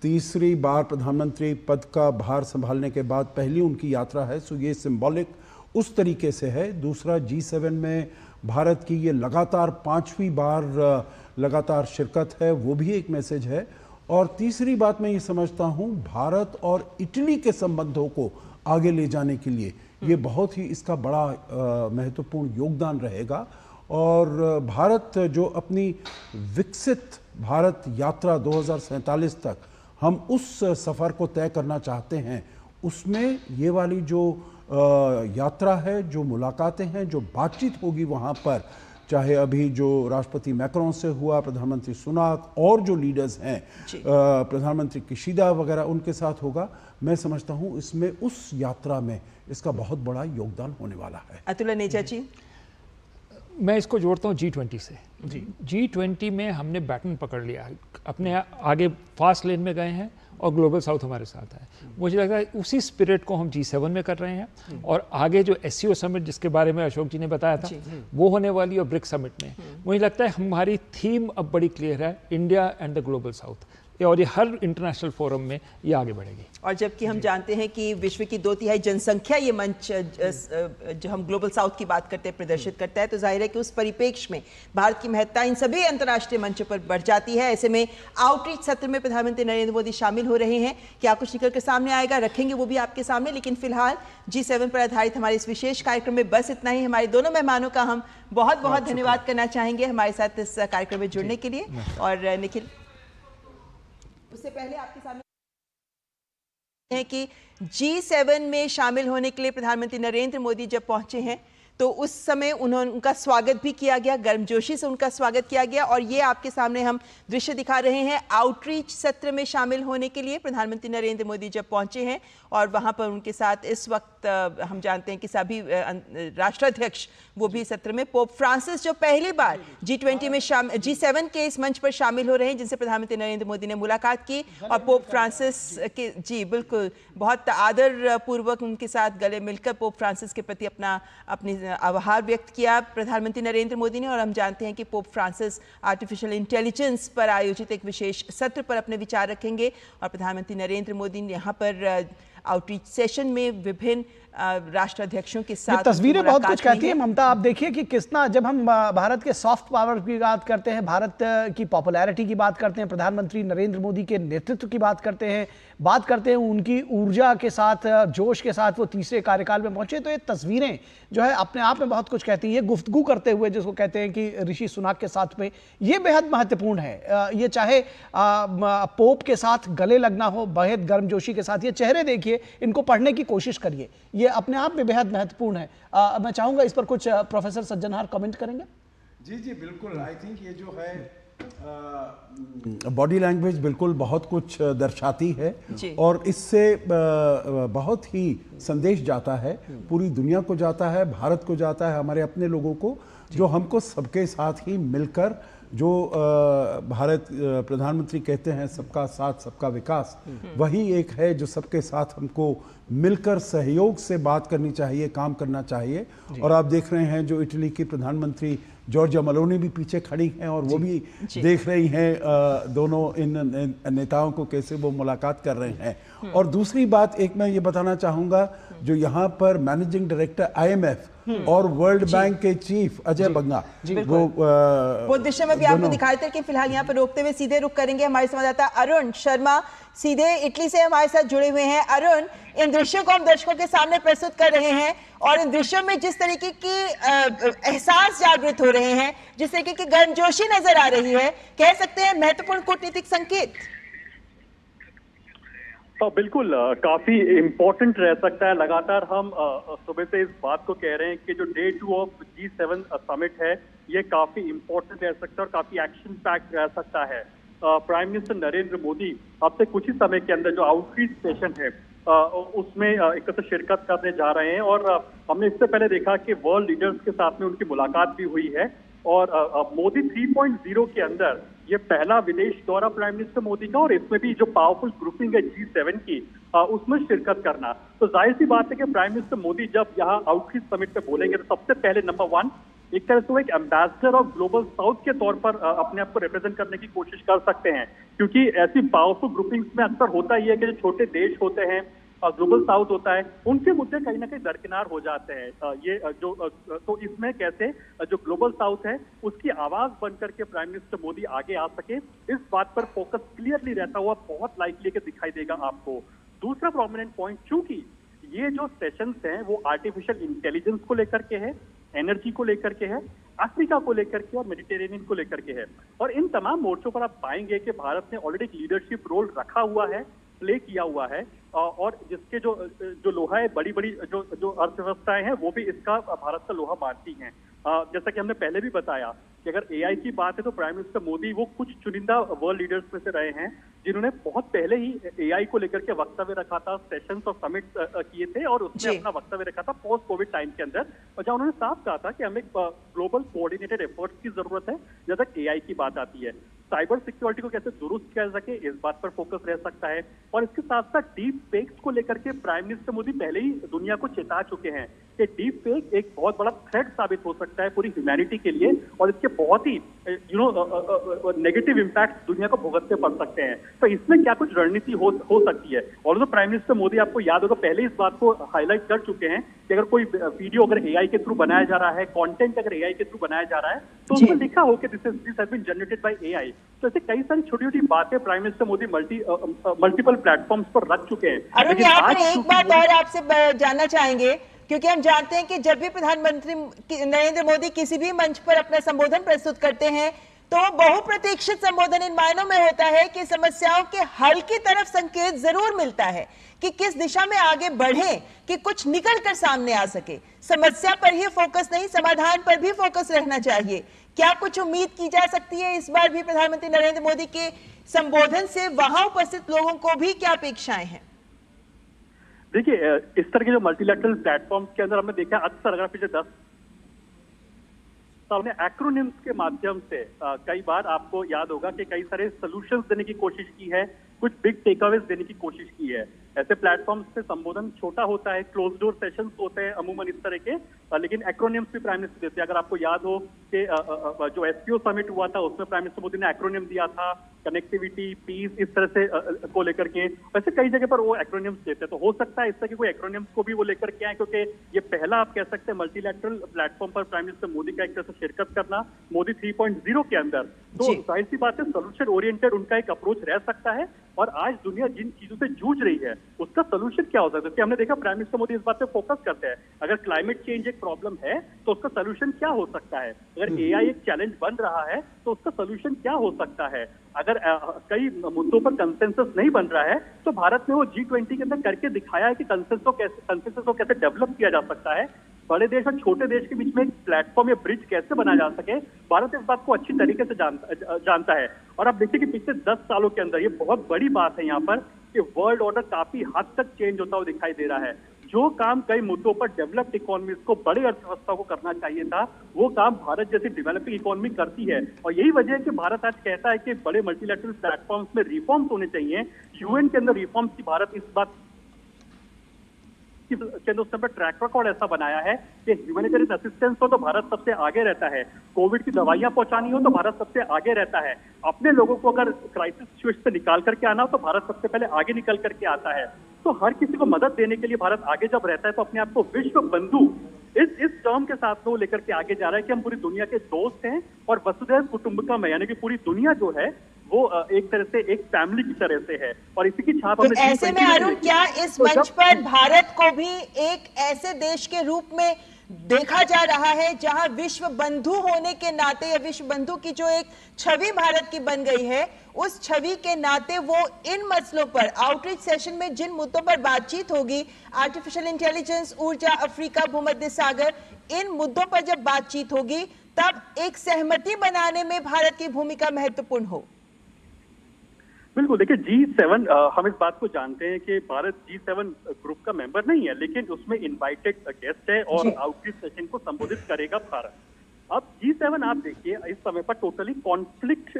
तीसरी बार प्रधानमंत्री पद का भार संभालने के बाद पहली उनकी यात्रा है, सो ये सिंबॉलिक उस तरीके से है। दूसरा, G7 में भारत की ये लगातार 5वीं बार लगातार शिरकत है, वो भी एक मैसेज है। और तीसरी बात मैं ये समझता हूँ, भारत और इटली के संबंधों को आगे ले जाने के लिए ये बहुत ही इसका बड़ा महत्वपूर्ण योगदान रहेगा। और भारत जो अपनी विकसित भारत यात्रा 2047 तक हम उस सफ़र को तय करना चाहते हैं, उसमें ये वाली जो यात्रा है, जो मुलाकातें हैं, जो बातचीत होगी वहाँ पर, चाहे अभी जो राष्ट्रपति मैक्रोन से हुआ, प्रधानमंत्री सुनाक और जो लीडर्स हैं प्रधानमंत्री किशिदा वगैरह, उनके साथ होगा। मैं समझता हूं इसमें उस यात्रा में इसका बहुत बड़ा योगदान होने वाला है। अतुल नेजा जी, मैं इसको जोड़ता हूँ G20 से। G20 में हमने बैटन पकड़ लिया, अपने आगे फास्ट लेन में गए हैं और ग्लोबल साउथ हमारे साथ है। मुझे लगता है उसी स्पिरिट को हम G7 में कर रहे हैं और आगे जो SCO समिट जिसके बारे में अशोक जी ने बताया था वो होने वाली और ब्रिक्स समिट में मुझे लगता है हमारी थीम अब बड़ी क्लियर है, India and the global south, और ये हर इंटरनेशनल फोरम में ये आगे बढ़ेगी। और जबकि हम जानते हैं कि विश्व की 2/3 जनसंख्या ये मंच जो हम ग्लोबल साउथ की बात करते हैं प्रदर्शित करता है, तो जाहिर है कि उस परिप्रेक्ष्य में भारत की महत्ता इन सभी अंतर्राष्ट्रीय मंचों पर बढ़ जाती है। ऐसे में आउटरीच सत्र में प्रधानमंत्री नरेंद्र मोदी शामिल हो रहे हैं। क्या कुछ निकल कर सामने आएगा, रखेंगे वो भी आपके सामने, लेकिन फिलहाल G7 पर आधारित हमारे इस विशेष कार्यक्रम में बस इतना ही। हमारे दोनों मेहमानों का हम बहुत बहुत धन्यवाद करना चाहेंगे हमारे साथ इस कार्यक्रम में जुड़ने के लिए। और निखिल, उससे पहले आपके सामने है कि G7 में शामिल होने के लिए प्रधानमंत्री नरेंद्र मोदी जब पहुंचे हैं तो उस समय उनका स्वागत भी किया गया, गर्मजोशी से उनका स्वागत किया गया। और ये आपके सामने हम दृश्य दिखा रहे हैं आउटरीच सत्र में शामिल होने के लिए प्रधानमंत्री नरेंद्र मोदी जब पहुंचे हैं। और वहां पर उनके साथ इस वक्त हम जानते हैं कि सभी राष्ट्राध्यक्ष वो भी सत्र में, पोप फ्रांसिस जो पहली बार G20 में G7 के इस मंच पर शामिल हो रहे हैं, जिनसे प्रधानमंत्री नरेंद्र मोदी ने मुलाकात की और पोप फ्रांसिस के जी बिल्कुल बहुत आदर पूर्वक उनके साथ गले मिलकर पोप फ्रांसिस के प्रति अपनी आभार व्यक्त किया प्रधानमंत्री नरेंद्र मोदी ने। और हम जानते हैं कि पोप फ्रांसिस आर्टिफिशियल इंटेलिजेंस पर आयोजित एक विशेष सत्र पर अपने विचार रखेंगे। और प्रधानमंत्री नरेंद्र मोदी ने यहाँ पर आउटरीच सेशन में विभिन्न राष्ट्राध्यक्षों के साथ तस्वीरें बहुत कुछ कहती है। ममता, आप देखिए कि कितना, जब हम भारत के सॉफ्ट पावर की बात करते हैं, भारत की पॉपुलैरिटी की बात करते हैं, प्रधानमंत्री नरेंद्र मोदी के नेतृत्व की बात करते हैं उनकी ऊर्जा के साथ, जोश के साथ वो तीसरे कार्यकाल में पहुंचे, तो ये तस्वीरें जो है अपने आप में बहुत कुछ कहती हैं। ये गुफ्तगू करते हुए जिसको कहते हैं कि ऋषि सुनाक के साथ में, ये बेहद महत्वपूर्ण है। ये चाहे पोप के साथ गले लगना हो, बेहद गर्मजोशी के साथ, ये चेहरे देखिए, इनको पढ़ने की कोशिश करिए, ये अपने आप में बेहद महत्वपूर्ण है। मैं चाहूंगा इस पर कुछ प्रोफेसर सज्जनहार कमेंट करेंगे। जी बिल्कुल। आई थिंक ये जो है बॉडी लैंग्वेज बिल्कुल बहुत कुछ दर्शाती है और इससे बहुत ही संदेश जाता है, पूरी दुनिया को जाता है, भारत को जाता है, हमारे अपने लोगों को, जो हमको सबके साथ ही मिलकर, जो भारत प्रधानमंत्री कहते हैं सबका साथ सबका विकास, वही एक है जो सबके साथ हमको मिलकर सहयोग से बात करनी चाहिए, काम करना चाहिए। और आप देख रहे हैं जो इटली की प्रधानमंत्री जॉर्जिया मेलोनी भी पीछे खड़ी हैं और वो भी देख रही हैं दोनों इन नेताओं को कैसे वो मुलाकात कर रहे हैं। और दूसरी बात एक मैं ये बताना चाहूँगा, जो यहाँ पर मैनेजिंग डायरेक्टर IMF और वर्ल्ड बैंक के चीफ अजय बंगा, वो दृश्य में भी आपको दिखाए थे कि फिलहाल यहाँ पर रोकते हुए सीधे रुक करेंगे हमारे संवाददाता अरुण शर्मा, सीधे इटली से हमारे साथ जुड़े हुए हैं। अरुण, इन दृश्यों को हम दर्शकों के सामने प्रस्तुत कर रहे हैं और इन दृश्यों में जिस तरीके की एहसास जागृत हो रहे हैं, जिस तरीके की गर्मजोशी नजर आ रही है, कह सकते हैं महत्वपूर्ण कूटनीतिक संकेत। तो बिल्कुल काफी इम्पोर्टेंट रह सकता है। लगातार हम सुबह से इस बात को कह रहे हैं कि जो Day 2 ऑफ G7 समिट है ये काफी इम्पोर्टेंट रह सकता है और काफी एक्शन पैक्ड रह सकता है। प्राइम मिनिस्टर नरेंद्र मोदी अब से कुछ ही समय के अंदर जो आउटरीच सेशन है उसमें एक तरह से शिरकत करने जा रहे हैं। और हमने इससे पहले देखा कि वर्ल्ड लीडर्स के साथ में उनकी मुलाकात भी हुई है और मोदी 3.0 के अंदर ये पहला विदेश दौरा प्राइम मिनिस्टर मोदी का, और इसमें भी जो पावरफुल ग्रुपिंग है G7 की उसमें शिरकत करना। तो जाहिर सी बात है कि प्राइम मिनिस्टर मोदी जब यहाँ आउटरीच समिट पे बोलेंगे तो सबसे पहले नंबर 1 एक तरह से वो एक एम्बेसडर ऑफ ग्लोबल साउथ के तौर पर अपने आप को रिप्रेजेंट करने की कोशिश कर सकते हैं, क्योंकि ऐसी पावरफुल ग्रुपिंग्स में अक्सर होता ही है कि जो छोटे देश होते हैं और ग्लोबल साउथ होता है, उनके मुद्दे कहीं ना कहीं दरकिनार हो जाते हैं। ये जो तो इसमें कैसे जो ग्लोबल साउथ है उसकी आवाज बनकर के प्राइम मिनिस्टर मोदी आगे आ सके, इस बात पर फोकस क्लियरली रहता हुआ बहुत लाइकली के दिखाई देगा आपको। दूसरा प्रोमिनेंट पॉइंट, चूंकि ये जो सेशंस हैं वो आर्टिफिशियल इंटेलिजेंस को लेकर के है, एनर्जी को लेकर के है, अफ्रीका को लेकर के और मेडिटेरेनियन को लेकर के है, और इन तमाम मोर्चों पर आप पाएंगे कि भारत ने ऑलरेडी एक लीडरशिप रोल रखा हुआ है। प्ले किया हुआ है और जिसके जो लोहा है, बड़ी बड़ी जो अर्थव्यवस्थाएं हैं वो भी इसका भारत का लोहा मानती हैं। जैसा कि हमने पहले भी बताया कि अगर एआई की बात है तो प्राइम मिनिस्टर मोदी वो कुछ चुनिंदा वर्ल्ड लीडर्स में से रहे हैं जिन्होंने बहुत पहले ही एआई को लेकर के वक्तव्य रखा था, सेशंस और समिट किए थे और उसमें अपना वक्तव्य रखा था पोस्ट कोविड टाइम के अंदर, और जहां उन्होंने साफ कहा था कि हमें ग्लोबल कोऑर्डिनेटेड एफर्ट्स की जरूरत है जब तक एआई की बात आती है। साइबर सिक्योरिटी को कैसे दुरुस्त किया जा सके इस बात पर फोकस रह सकता है, और इसके साथ साथ डीप फेक्स को लेकर के प्राइम मिनिस्टर मोदी पहले ही दुनिया को चेता चुके हैं कि डीप फेक एक बहुत बड़ा थ्रेट साबित हो सकता है पूरी ह्यूमैनिटी के लिए और इसके बहुत ही नेगेटिव इम्पैक्ट दुनिया को भुगतने पड़ सकते हैं। तो इसमें क्या कुछ रणनीति हो सकती है, और तो प्राइम मिनिस्टर मोदी आपको याद होगा पहले इस बात को हाईलाइट कर चुके हैं कि अगर कोई वीडियो अगर एआई के थ्रू बनाया जा रहा है, कंटेंट अगर एआई के थ्रू बनाया जा रहा है तो उसमें लिखा हो कि this has been generated by AI. तो ऐसे कई सारी छोटी छोटी बातें prime minister Modi multiple platforms पर रख चुके हैं। अरुण, यहाँ पर एक बात और आपसे जानना चाहेंगे, क्योंकि हम जानते हैं कि जब भी प्रधानमंत्री नरेंद्र मोदी किसी भी मंच पर अपना संबोधन प्रस्तुत करते हैं तो बहुप्रतीक्षित संबोधन इन मायनों में होता है कि समस्याओं के हल की तरफ संकेत जरूर मिलता है कि किस दिशा में आगे बढ़े कि कुछ निकल कर सामने आ सके। समस्या पर ही फोकस नहीं, समाधान पर भी फोकस रहना चाहिए। क्या कुछ उम्मीद की जा सकती है इस बार भी प्रधानमंत्री नरेंद्र मोदी के संबोधन से? वहां उपस्थित लोगों को भी क्या अपेक्षाएं हैं? देखिए, इस तरह के जो मल्टीलैटरल प्लेटफॉर्म्स के अंदर हमने देखा अक्सर, अगर पिछले 10 साल में एक्रोनिम्स के माध्यम से कई बार आपको याद होगा कि कई सारे सॉल्यूशंस देने की कोशिश की है, कुछ बिग टेकअवेज देने की कोशिश की है। ऐसे प्लेटफॉर्म्स पे संबोधन छोटा होता है, क्लोज डोर सेशंस होते हैं अमूमन इस तरह के, लेकिन एक्रोनिम्स भी प्राइम मिनिस्टर देते हैं। अगर आपको याद हो कि जो एसपीओ समिट हुआ था उसमें प्राइम मिनिस्टर मोदी ने एक्रोनिम दिया था, कनेक्टिविटी, पीस, इस तरह से को लेकर के। वैसे कई जगह पर वो एक्रोनिम्स देते हैं, तो हो सकता है इस तरह के कोई एक्रोनिम्स को भी वो लेकर के आए, क्योंकि ये पहला आप कह सकते हैं मल्टीलैटरल प्लेटफॉर्म पर प्राइम मिनिस्टर मोदी का एक तरह से शिरकत करना मोदी 3.0 के अंदर। तो जाहिर सी बात है सोल्यूशन ओरिएंटेड उनका एक अप्रोच रह सकता है, और आज दुनिया जिन चीजों से जूझ रही है उसका सोल्यूशन क्या हो सकता है। हमने देखा प्राइम मिनिस्टर मोदी इस बात पे फोकस करते हैं, अगर क्लाइमेट चेंज एक प्रॉब्लम है तो उसका सोल्यूशन क्या हो सकता है, अगर एआई एक चैलेंज बन रहा है तो उसका सोल्यूशन क्या हो सकता है, अगर कई मुद्दों पर कंसेंसस नहीं बन रहा है तो भारत ने वो G20 के अंदर करके दिखाया है कि कंसेंसस को कैसे डेवलप किया जा सकता है। बड़े देश और छोटे देश के बीच में एक प्लेटफॉर्म या ब्रिज कैसे बनाया जा सके, भारत इस बात को अच्छी तरीके से जानता है। और आप देखिए कि पिछले 10 सालों के अंदर ये बहुत बड़ी बात है यहाँ पर कि वर्ल्ड ऑर्डर काफी हद तक चेंज होता हुआ दिखाई दे रहा है। जो काम कई मुद्दों पर डेवलप्ड इकोनॉमीज को, बड़ी अर्थव्यवस्था को करना चाहिए था, वो काम भारत जैसी डेवलपिंग इकोनॉमी करती है। और यही वजह है कि भारत आज कहता है कि बड़े मल्टीलैटरल प्लेटफॉर्म्स में रिफॉर्म्स होने चाहिए। यूएन के अंदर रिफॉर्म्स की भारत इस बात के अंदर उसने ट्रैक रिकॉर्ड ऐसा बनाया है कि ह्यूमैनिटेरियन असिस्टेंस हो तो भारत सबसे आगे रहता है, कोविड की दवाइयां पहुंचानी हो तो भारत सबसे आगे रहता है, अपने लोगों को अगर क्राइसिस सिचुएशन से निकाल करके आना हो तो भारत सबसे पहले आगे निकल करके आता है। तो हर किसी को मदद देने के लिए भारत आगे जब रहता है तो अपने आप को विश्व बंधु इस टर्म के साथ वो लेकर के आगे जा रहा है कि हम पूरी दुनिया के दोस्त हैं और वसुधैव कुटुंबकम है, यानी कि पूरी दुनिया जो है वो एक तरह से एक फैमिली की तरह से है। और इसी की छाप तो ऐसे में अरुण, क्या इस मंच पर भारत को भी एक ऐसे देश के रूप में देखा जा रहा है जहां विश्व बंधु होने के नाते या विश्व बंधु की जो एक छवि भारत की बन गई है, उस छवि के नाते वो इन मसलों पर आउटरीच सेशन में जिन मुद्दों पर बातचीत होगी, आर्टिफिशियल इंटेलिजेंस, ऊर्जा, अफ्रीका, भूमध्य सागर, इन मुद्दों पर जब बातचीत होगी तब एक सहमति बनाने में भारत की भूमिका महत्वपूर्ण हो? बिल्कुल, देखिए G7 हम इस बात को जानते हैं कि भारत G7 ग्रुप का मेंबर नहीं है, लेकिन उसमें इनवाइटेड गेस्ट है और आउटरीच सेशन को संबोधित करेगा भारत। अब G7 आप देखिए इस समय पर टोटली कॉन्फ्लिक्ट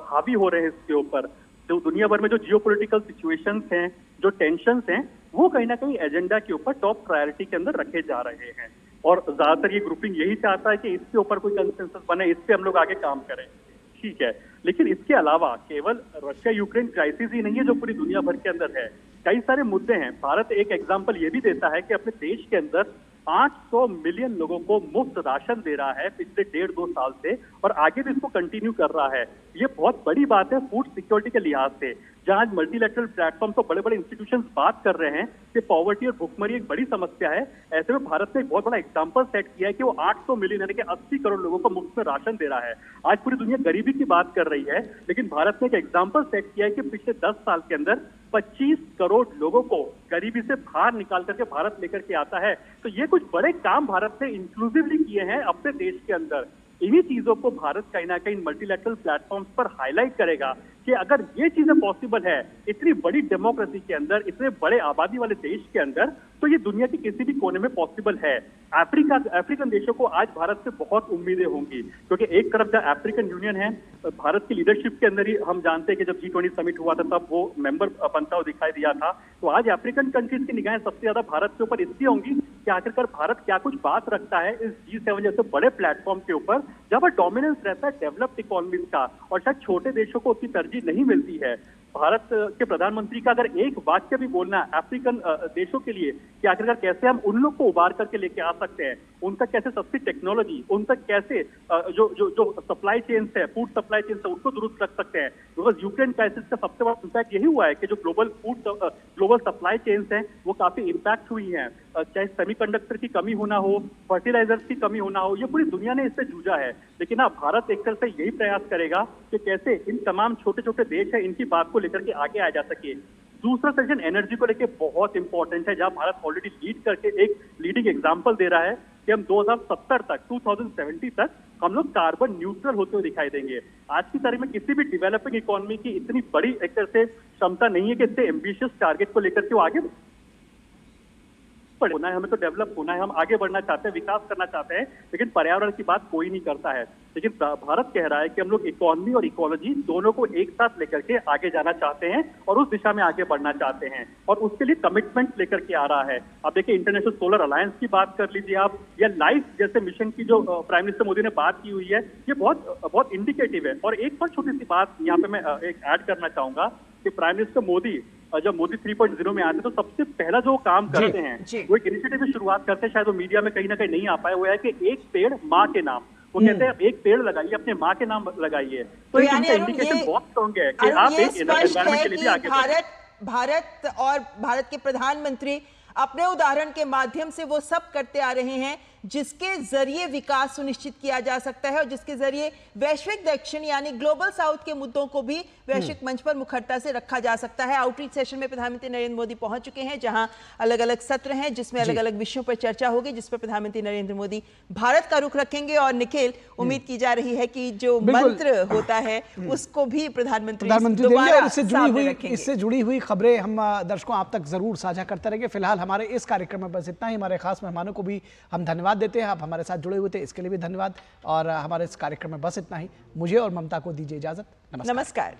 हावी हो रहे हैं इसके ऊपर। जो दुनिया भर में जो जियोपॉलिटिकल सिचुएशंस हैं, जो टेंशंस हैं, वो कहीं ना कहीं एजेंडा के ऊपर टॉप प्रायोरिटी के अंदर रखे जा रहे हैं। और ज्यादातर ये ग्रुपिंग यही चाहता है कि इसके ऊपर कोई कंसेंसस बने, इस पे हम लोग आगे काम करें। ठीक है, लेकिन इसके अलावा केवल रशिया यूक्रेन क्राइसिस ही नहीं है जो पूरी दुनिया भर के अंदर है, कई सारे मुद्दे हैं। भारत एक एग्जांपल ये भी देता है कि अपने देश के अंदर 800 मिलियन लोगों को मुफ्त राशन दे रहा है पिछले 1.5-2 साल से, और आगे भी इसको कंटिन्यू कर रहा है। ये बहुत बड़ी बात है फूड सिक्योरिटी के लिहाज से, जहां मल्टीलैटरल प्लेटफॉर्म तो बड़े बड़े इंस्टीट्यूशंस बात कर रहे हैं कि पॉवर्टी और भुखमरी एक बड़ी समस्या है। ऐसे में भारत ने एक बहुत बड़ा एग्जांपल सेट किया है कि वो 800 मिलियन यानी कि 80 करोड़ लोगों को मुफ्त में राशन दे रहा है। आज पूरी दुनिया गरीबी की बात कर रही है, लेकिन भारत ने एक एग्जांपल सेट किया है कि पिछले 10 साल के अंदर 25 करोड़ लोगों को गरीबी से बाहर निकाल करके भारत लेकर के आता है। तो ये कुछ बड़े काम भारत ने इंक्लूसिवली किए हैं अपने देश के अंदर। इन्हीं चीजों को भारत कहीं ना कहीं मल्टीलैटरल प्लेटफॉर्म्स पर हाईलाइट करेगा कि अगर ये चीजें पॉसिबल है इतनी बड़ी डेमोक्रेसी के अंदर, इतने बड़े आबादी वाले देश के अंदर, तो ये दुनिया के किसी भी कोने में पॉसिबल है। अफ्रीकन देशों को आज भारत से बहुत उम्मीदें होंगी, क्योंकि एक तरफ जो अफ्रीकन यूनियन है, भारत की लीडरशिप के अंदर ही हम जानते हैं कि जब G20 समिट हुआ था तब वो मेंबर बनता हुआ दिखाई दिया था। तो आज अफ्रीकन कंट्रीज की निगाहें सबसे ज्यादा भारत के ऊपर इसलिए होंगी कि आखिरकार भारत क्या कुछ बात रखता है इस G7 जैसे बड़े प्लेटफॉर्म के ऊपर, जहाँ पर डोमिनेंस रहता है डेवलप्ड इकोनॉमीज का, और शायद छोटे देशों को उतनी तरजीह नहीं मिलती है। भारत के प्रधानमंत्री का अगर एक वाक्य भी बोलना है अफ्रीकन देशों के लिए कि आखिरकार कैसे हम उन लोग को उबार करके लेके आ सकते हैं, उन तक कैसे सस्ती टेक्नोलॉजी, उन तक कैसे जो सप्लाई चेन्स है, फूड सप्लाई चेन्स है, उनको दुरुस्त रख सकते हैं। बिकॉज यूक्रेन क्राइसिस का सबसे बड़ा इम्पैक्ट यही हुआ है कि जो ग्लोबल सप्लाई चेन्स हैं वो काफी इम्पैक्ट हुई हैं। चाहे सेमीकंडक्टर की कमी होना हो, फर्टिलाइजर्स की कमी होना हो, ये पूरी दुनिया ने इससे जूझा है। लेकिन अब भारत एक तरह से यही प्रयास करेगा कि कैसे इन तमाम छोटे छोटे देश हैं इनकी बात को लेकर के आगे आ जा सके। दूसरा सेक्शन एनर्जी को लेकर बहुत इंपॉर्टेंट है, जहां भारत ऑलरेडी लीड करके एक लीडिंग एग्जांपल दे रहा है कि हम 2070 तक 2070 तक हम लोग कार्बन न्यूट्रल होते हुए दिखाई देंगे। आज की तारीख में किसी भी डेवलपिंग इकोनॉमी की इतनी बड़ी एक तरह से क्षमता नहीं है कि इतने एम्बिशियस टारगेट को लेकर के वो आगे होना है। हमें तो डेवलप होना है, हम आगे बढ़ना चाहते हैं, विकास करना चाहते हैं, लेकिन पर्यावरण की बात कोई नहीं करता है। लेकिन भारत कह रहा है कि हम लोग इकोनॉमी और इकोलॉजी दोनों को एक साथ लेकर के आगे जाना चाहते हैं और उस दिशा में आगे बढ़ना चाहते हैं, और उसके लिए कमिटमेंट लेकर के आ रहा है। आप देखिए इंटरनेशनल सोलर अलायंस की बात कर लीजिए आप, या लाइफ जैसे मिशन की जो प्राइम मिनिस्टर मोदी ने बात की हुई है, ये बहुत इंडिकेटिव है। और एक और छोटी सी बात यहाँ पे मैं एक ऐड करना चाहूंगा कि प्राइम मिनिस्टर मोदी जब मोदी 3.0 में आते तो सबसे पहला जो काम करते हैं वो एक इनिशिएटिव की शुरुआत करते हैं, शायद वो मीडिया में कहीं ना कहीं नहीं आ पाया, वो है कि एक पेड़ माँ के नाम। वो कहते हैं एक पेड़ लगाइए, अपने माँ के नाम लगाइए। तो इंडिकेशन बहुत स्ट्रॉन्ग है कि आप एक एनवायरनमेंट के लिए भी आगे भारत और भारत के प्रधानमंत्री अपने उदाहरण के माध्यम से वो सब करते आ रहे हैं जिसके जरिए विकास सुनिश्चित किया जा सकता है और जिसके जरिए वैश्विक दक्षिण यानी ग्लोबल साउथ के मुद्दों को भी वैश्विक मंच पर मुखरता से रखा जा सकता है। आउटरीच सेशन में प्रधानमंत्री नरेंद्र मोदी पहुंच चुके हैं, जहां अलग अलग सत्र हैं जिसमें अलग अलग विषयों पर चर्चा होगी, जिस पर प्रधानमंत्री नरेंद्र मोदी भारत का रुख रखेंगे। और निखिल, उम्मीद की जा रही है कि जो मंत्र होता है उसको भी प्रधानमंत्री दोबारा सामने रखेंगे। इससे जुड़ी हुई खबरें हम दर्शकों आप तक जरूर साझा करते रहेंगे। फिलहाल हमारे इस कार्यक्रम में बस इतना ही। हमारे खास मेहमानों को भी हम धन्यवाद देते हैं, आप हमारे साथ जुड़े हुए थे इसके लिए भी धन्यवाद। और हमारे इस कार्यक्रम में बस इतना ही। मुझे और ममता को दीजिए इजाजत। नमस्कार।